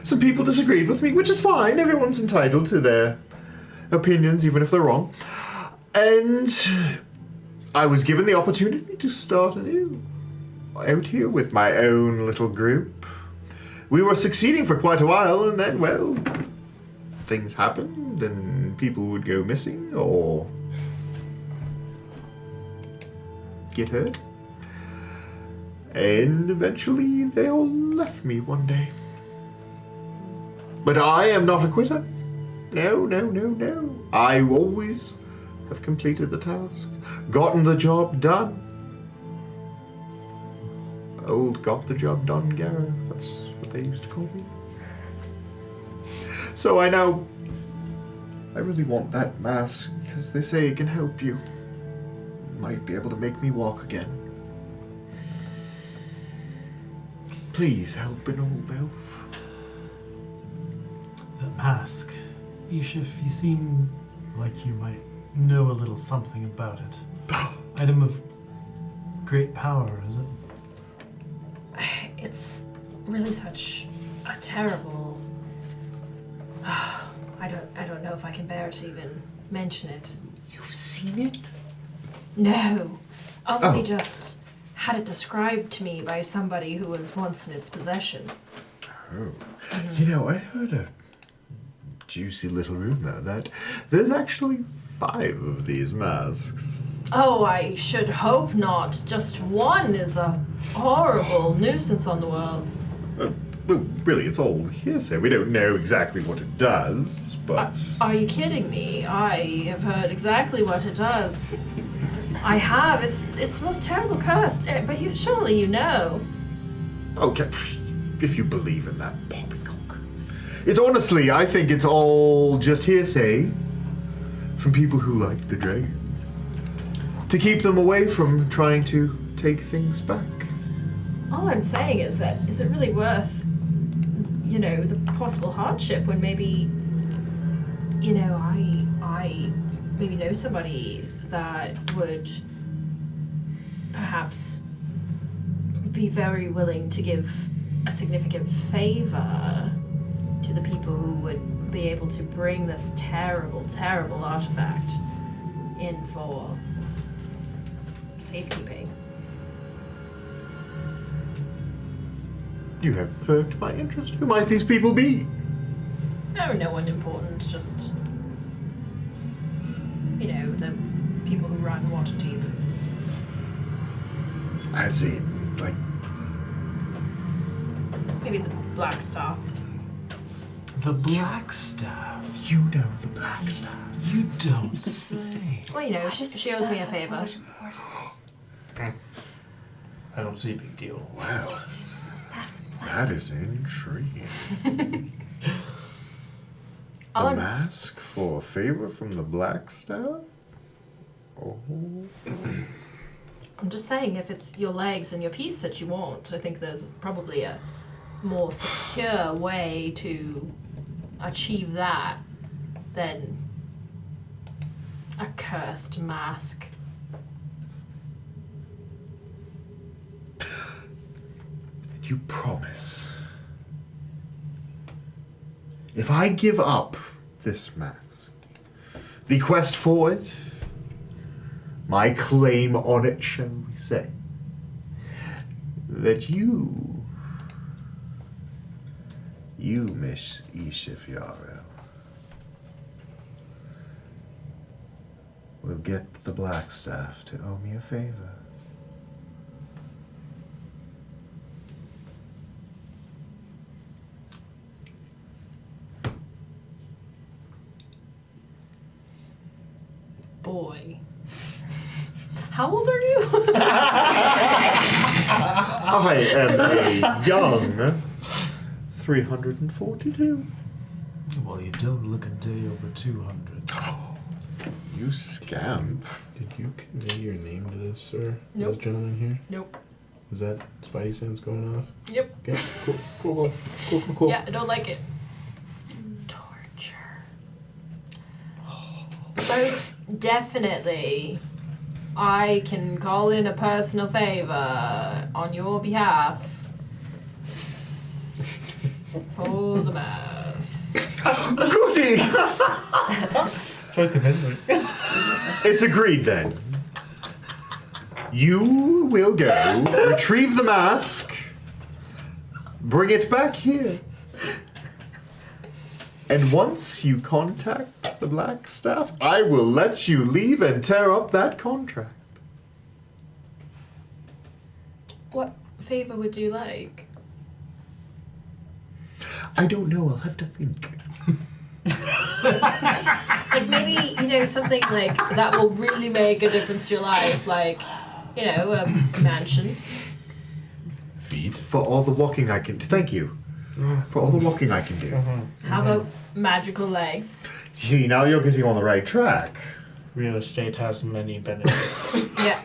some people disagreed with me, which is fine. Everyone's entitled to their opinions, even if they're wrong. And I was given the opportunity to start anew out here with my own little group. We were succeeding for quite a while, and then, well, things happened, and people would go missing or get hurt. And eventually they all left me one day. But I am not a quitter. No. I always have completed the task, gotten the job done. Old got the job done, Garrow. That's what they used to call me. So I really want that mask, because they say it can help you. Might be able to make me walk again. Please help an old elf. That mask. Ishif, you seem like you might know a little something about it. Item of great power, is it? It's really such a terrible... I don't know if I can bear to even mention it. You've seen it? No. Only just had it described to me by somebody who was once in its possession. Oh. You know, I heard a juicy little rumor that there's actually 5 of these masks. Oh, I should hope not. Just one is a horrible nuisance on the world. Well, really, it's all hearsay. We don't know exactly what it does, but... Are you kidding me? I have heard exactly what it does. I have. It's the most terrible curse. But surely you know. Okay, if you believe in that poppycock. It's honestly, I think it's all just hearsay from people who like the dragons. To keep them away from trying to take things back. All I'm saying is that, is it really worth, the possible hardship when maybe, I maybe know somebody that would perhaps be very willing to give a significant favor to the people who would be able to bring this terrible, terrible artifact in for safekeeping. You have perked my interest. Who might these people be? Oh, no one important, just, the people who run Waterdeep. As in, like... Maybe the Black Star. The Black Staff. You know the Black Staff. You don't say. Well, she owes me a favor. I don't see a big deal. Wow. That is intriguing. A mask for a favor from the Black Staff? Oh. I'm just saying, if it's your legs and your piece that you want, I think there's probably a more secure way to achieve that than a cursed mask. You promise. If I give up this mask, the quest for it, my claim on it, shall we say, that you, Miss Ishif Yarrow, will get the Black Staff to owe me a favor. Boy. How old are you? I am a young 342. Well, you don't look a day over 200. You scamp. Did you convey your name to this, sir? Nope. This gentleman here? Nope. Was that Spidey sense going off? Yep. Okay, cool. Yeah, I don't like it. Torture. Most definitely. I can call in a personal favor on your behalf for the mask. Goody! So convincing. It's agreed then. You will go, retrieve the mask, bring it back here. And once you contact the Black Staff, I will let you leave and tear up that contract. What favor would you like? I don't know, I'll have to think. Like maybe, something like that will really make a difference to your life, like, a mansion. Feet. For all the walking I can do. Thank you. For all the walking I can do. How about magical legs? See, now you're getting on the right track. Real estate has many benefits. Yeah,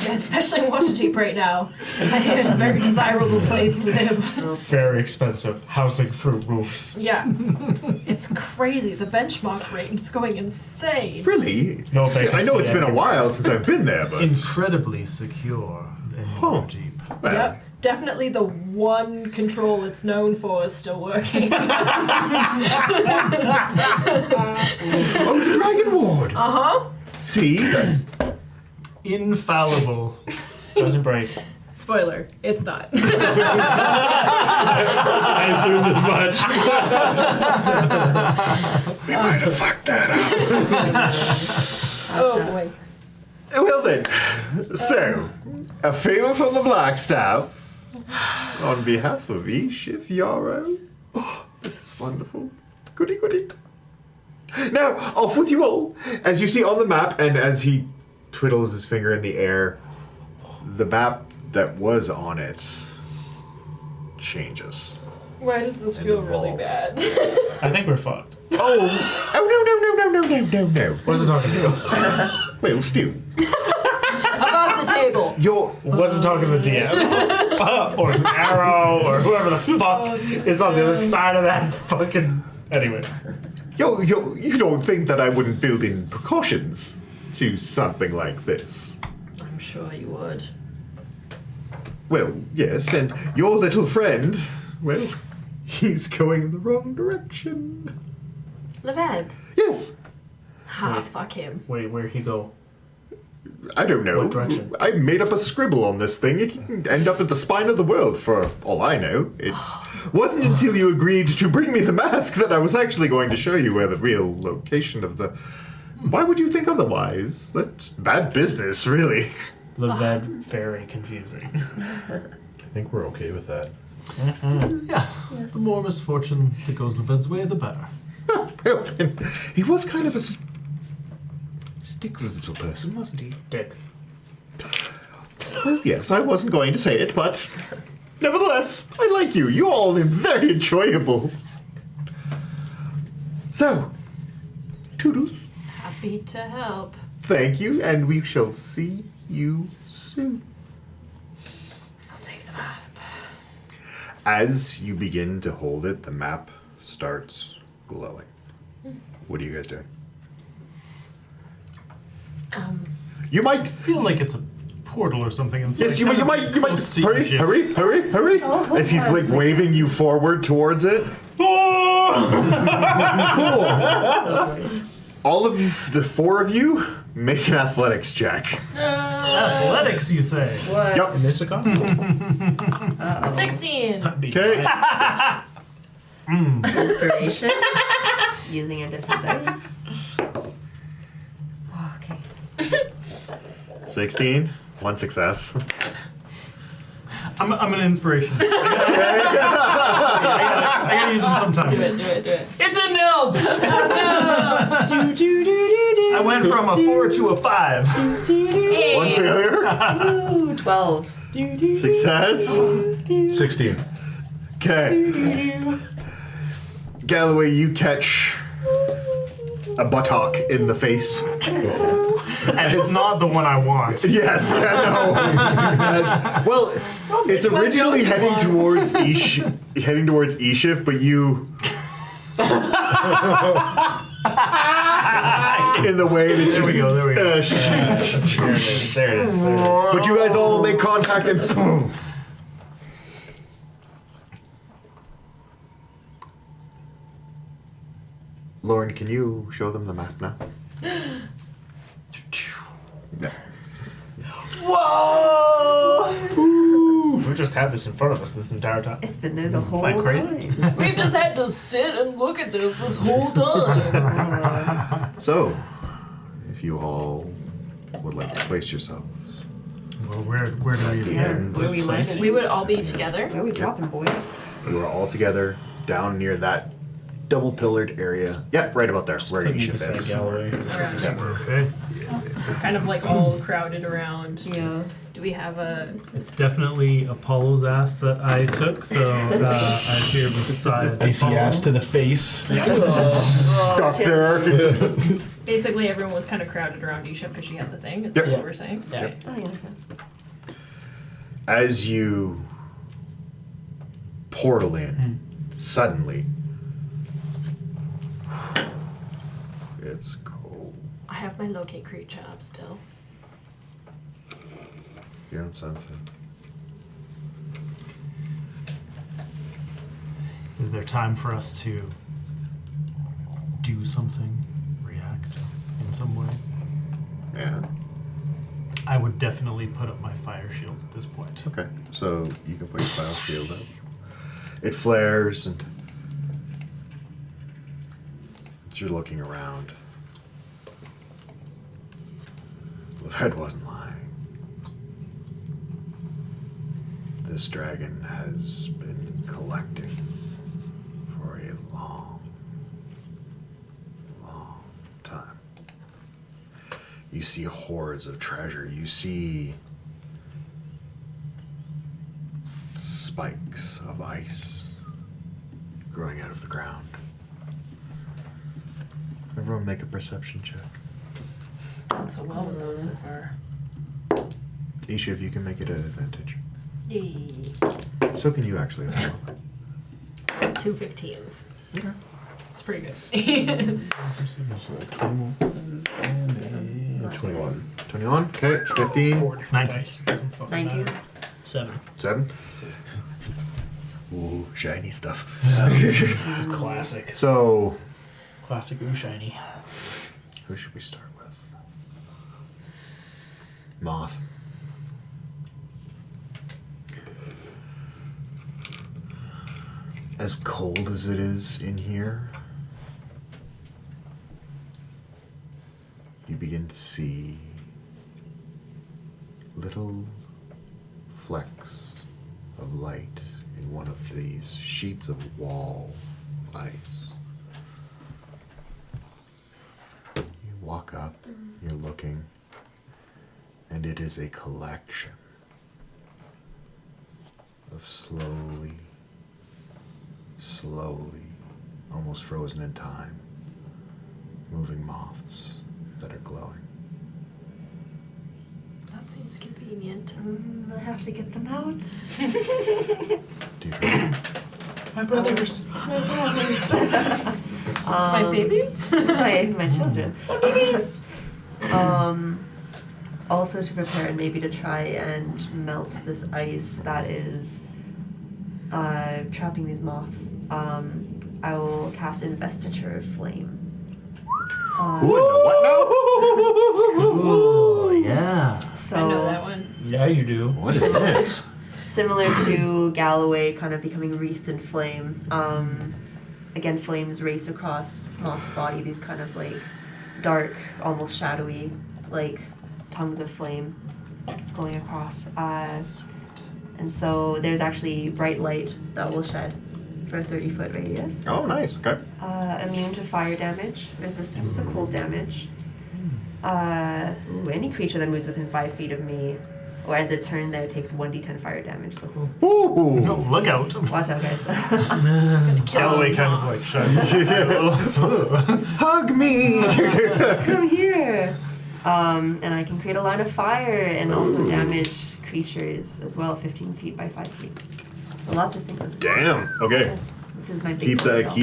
especially in Waterdeep right now. I think it's a very desirable place to live. Very expensive. Housing through roofs. Yeah. It's crazy. The benchmark rate is going insane. Really? No See, I know vacancy it's been a anywhere. while since I've been there, but Incredibly secure in your Jeep. well, Yep. Definitely the one control it's known for is still working. oh, the Dragon Ward. Uh-huh. See, Infallible. Doesn't break. Spoiler, it's not. I assumed as much. we might have fucked that up. Oh boy. Well then, so a favor from the Blackstaff on behalf of Ishif Yarrow. Oh, this is wonderful. Goody goody. Now, off with you all. As you see on the map, and as he twiddles his finger in the air, the map that was on it changes. Why does this feel really bad? I think we're fucked. Oh no. What is it talking to? Well, Stu, Above the table. you're Wasn't talking to the DM. Or Arrow, or whoever the fuck is on the other side of that fucking. Anyway. you don't think that I wouldn't build in precautions to something like this? I'm sure you would. Well, yes, and your little friend, well, he's going in the wrong direction. Leved. Yes, Ah, fuck him. Wait, where'd he go? I don't know. What direction? I made up a scribble on this thing. It can end up at the spine of the world, for all I know. It wasn't until you agreed to bring me the mask that I was actually going to show you where the real location of the... Why would you think otherwise? That's bad business, really. Leved, very confusing. I think we're okay with that. Yeah. The more misfortune that goes Leved's way, the better. Well, then, he was kind of a stickler little person, wasn't he? Dick. Well, yes, I wasn't going to say it, but nevertheless, I like you. You all are very enjoyable. So, toodles, Happy to help. thank you, and we shall see you soon. I'll take the map. As you begin to hold it, the map starts glowing. What are you guys doing? You might... I feel like it's a portal or something. And so Yes, I you kind might of close to hurry, Egypt. hurry, as he's like waving you forward towards it. Cool. All of the four of you make an athletics check. Athletics, you say? What? Yep. Mystica? 16. Okay. Inspiration. Using a different dice. Okay. 16. One success. I'm an inspiration. I gotta use them sometime. Do it. It didn't help! I went from a 4 to a 5. Hey. One failure. Ooh, 12. Success. 16. Okay. Galloway, you catch a buttock in the face. And it's not the one I want. Yes, yeah, no. Well, it's originally heading towards Ishif, but you in the way that There we go. There it is. But you guys all make contact and boom. Loren, can you show them the map now? No. We just had this in front of us this entire time. It's been there the whole that crazy? time. We've just had to sit and look at this whole time. So, if you all would like to place yourselves. Well, where do we... And Where we landed. We would all be together. Where are we dropping, boys? you are all together down near that double-pillared area. Yeah, right about there, where Put me Ishif beside is. Galloway. Okay. Kind of like all crowded around. Yeah. Do we have a... It's definitely Apollo's ass that I took, so I appear beside Icy Apollo. ass to the face. Stuck there. Basically, everyone was kind of crowded around Ishif because she had the thing. Is Yep. that what we're saying? Yeah. Okay. Oh, yes, yes. As you portal in, suddenly, gets cold. I have my locate creature up still. You don't sense it. Is there time for us to do something? React in some way? Yeah. I would definitely put up my fire shield at this point. Okay. So you can put your fire shield up. It flares, and as you're looking around, the head wasn't lying. This dragon has been collecting for a long, long time. You see hordes of treasure. You see spikes of ice growing out of the ground. Everyone make a perception check. Not so well with those so far. Isha, if you can make it an advantage. Yay. So can you actually as well. 2 15s. Okay. It's pretty good. 21. 21, okay, 15, 4 different 19. dice. Doesn't fucking 19. matter. 7. 7. Ooh, shiny stuff. Classic. So, Classic ooh shiny. who should we start with? Moth. As cold as it is in here, you begin to see little flecks of light in one of these sheets of wall of ice. You walk up, you're looking, and it is a collection of slowly, almost frozen in time, moving moths that are glowing. That seems convenient. I have to get them out. Do you try? My brothers. My babies? my children. Babies. Also to prepare and maybe to try and melt this ice that is trapping these moths. I will cast Investiture of Flame. What now? Oh, yeah. So I know that one. Yeah, you do. What is this? similar to Galloway kind of becoming wreathed in flame. Again, flames race across Moth's body, these kind of like dark, almost shadowy, like tongues of flame going across. And so there's actually bright light that will shed for a 30-foot radius. Oh, nice. Okay. Immune to fire damage, resistance to cold damage. Any creature that moves within 5 feet of me or ends a turn there takes 1d10 fire damage. So Ooh. Oh, look out. watch out, guys. Galloway kind of like shuts. Hug me. Come here. And I can create a line of fire and also damage creatures as well, 15 feet by 5 feet. So lots of things. With this. Damn. Okay. Yes, this is my big Keep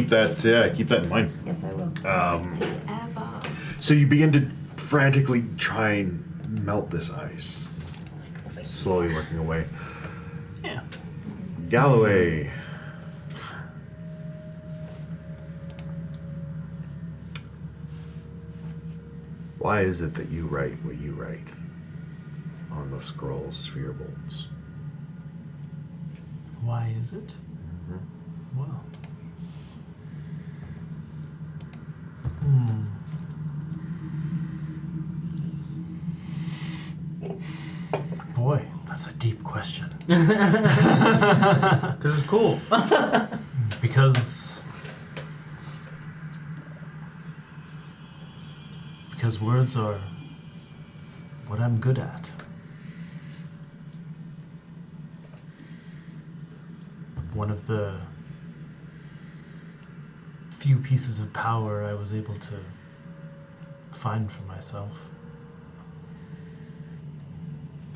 that. spell. Keep that in mind. Yes, I will. Ever. So you begin to frantically try and melt this ice, slowly working away. Yeah. Galloway. Why is it that you write what you write on the scrolls for your bolts? Why is it? Well. Boy, that's a deep question. Because it's cool. Because words are what I'm good at. One of the few pieces of power I was able to find for myself.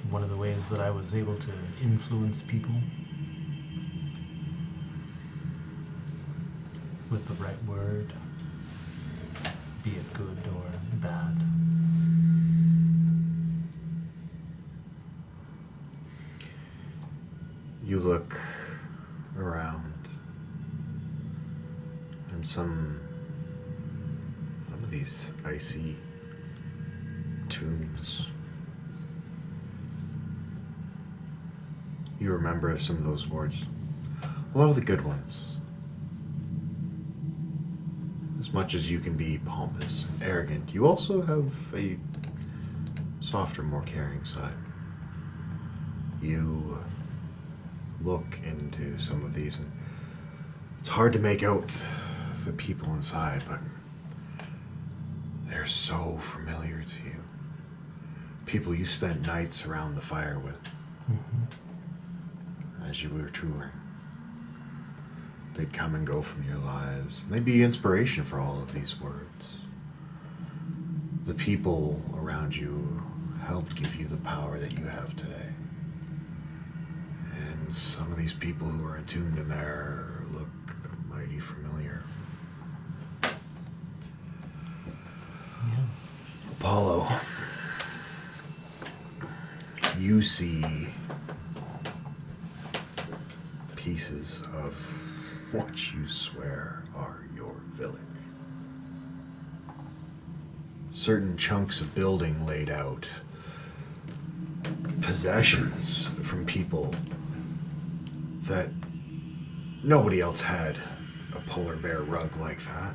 One of the ways that I was able to influence people with the right word, be it good these icy tombs. You remember some of those words. A lot of the good ones. As much as you can be pompous and arrogant, you also have a softer, more caring side. You look into some of these, and it's hard to make out the people inside, but they're so familiar to you. People you spent nights around the fire with as you were touring. They'd come and go from your lives, and they'd be inspiration for all of these words. The people around you helped give you the power that you have today. And some of these people who are entombed in there look mighty familiar. Apollo, you see pieces of what you swear are your village. Certain chunks of building laid out, possessions from people that nobody else had a polar bear rug like that.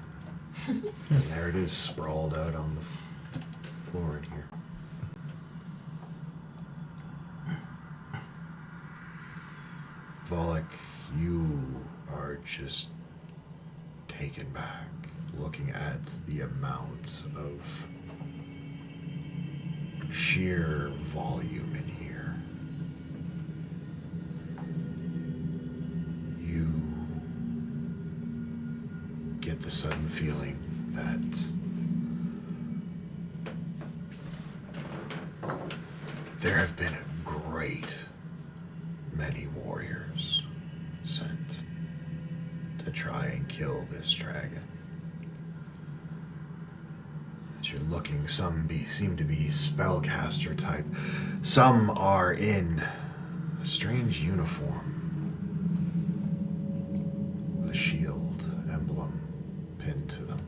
And there it is, sprawled out on the floor in here. Volek, you are just taken back looking at the amount of sheer volume in here. You get the sudden feeling that there have been a great many warriors sent to try and kill this dragon. As you're looking, some seem to be spellcaster type. Some are in a strange uniform with a shield emblem pinned to them.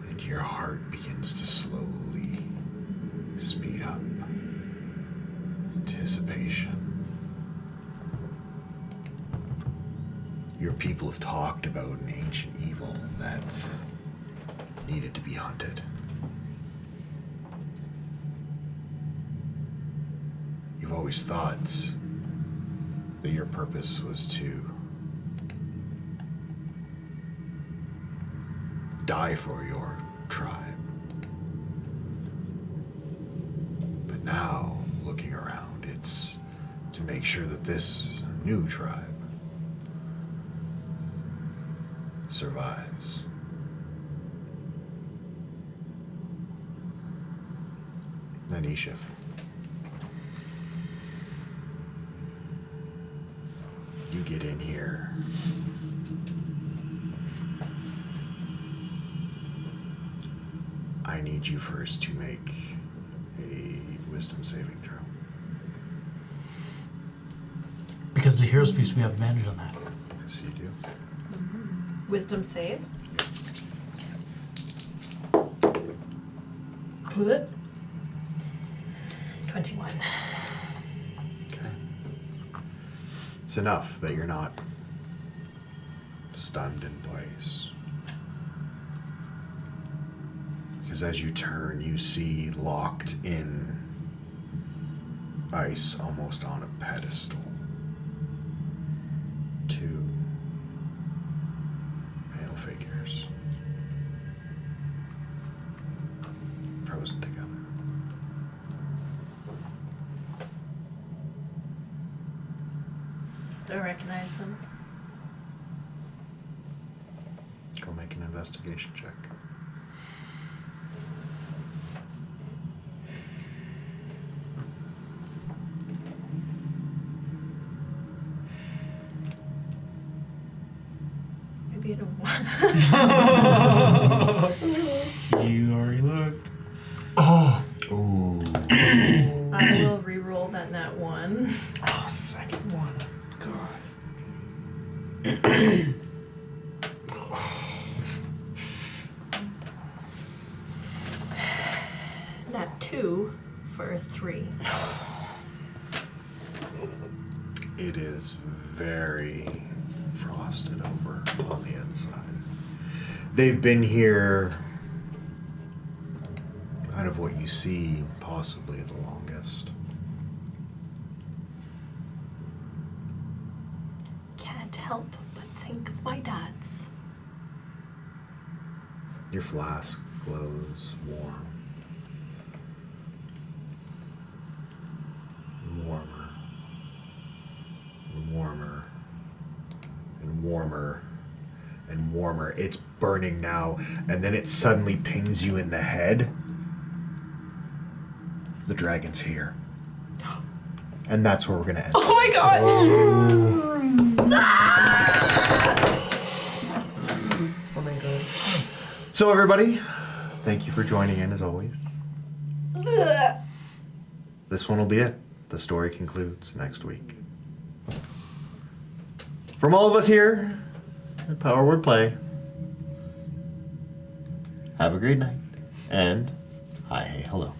And your heart begins to slowly speed up. Anticipation. Your people have talked about an ancient evil that needed to be hunted. You've always thought that your purpose was to die for your tribe. But now, looking around, it's to make sure that this new tribe survives. Nanishif. You get in here. I need you first to make a wisdom saving throw. Because the Hero's Feast, we have advantage on that. Yes, you do. Wisdom save. Put 21. Okay. It's enough that you're not stunned in place. Because as you turn, you see locked in ice, almost on a pedestal, two pale figures frozen together. Do I recognize them? Go make an investigation check. Maybe I don't want. You already looked. Oh. Ooh. I will re-roll that nat 1. Oh, second one. God. Not 2 for a 3. It is very frosted over on the inside. They've been here, out of what you see, possibly the longest. Can't help but think of my dad's. Your flask glows warm. Warmer. And warmer. And warmer. And warmer. It's burning now, and then it suddenly pings you in the head. The dragon's here. And that's where we're gonna end. Oh my god! Oh my god. So everybody, thank you for joining in as always. This one will be it. The story concludes next week. From all of us here at Power Word Play, have a great night, and hi, hey, hello.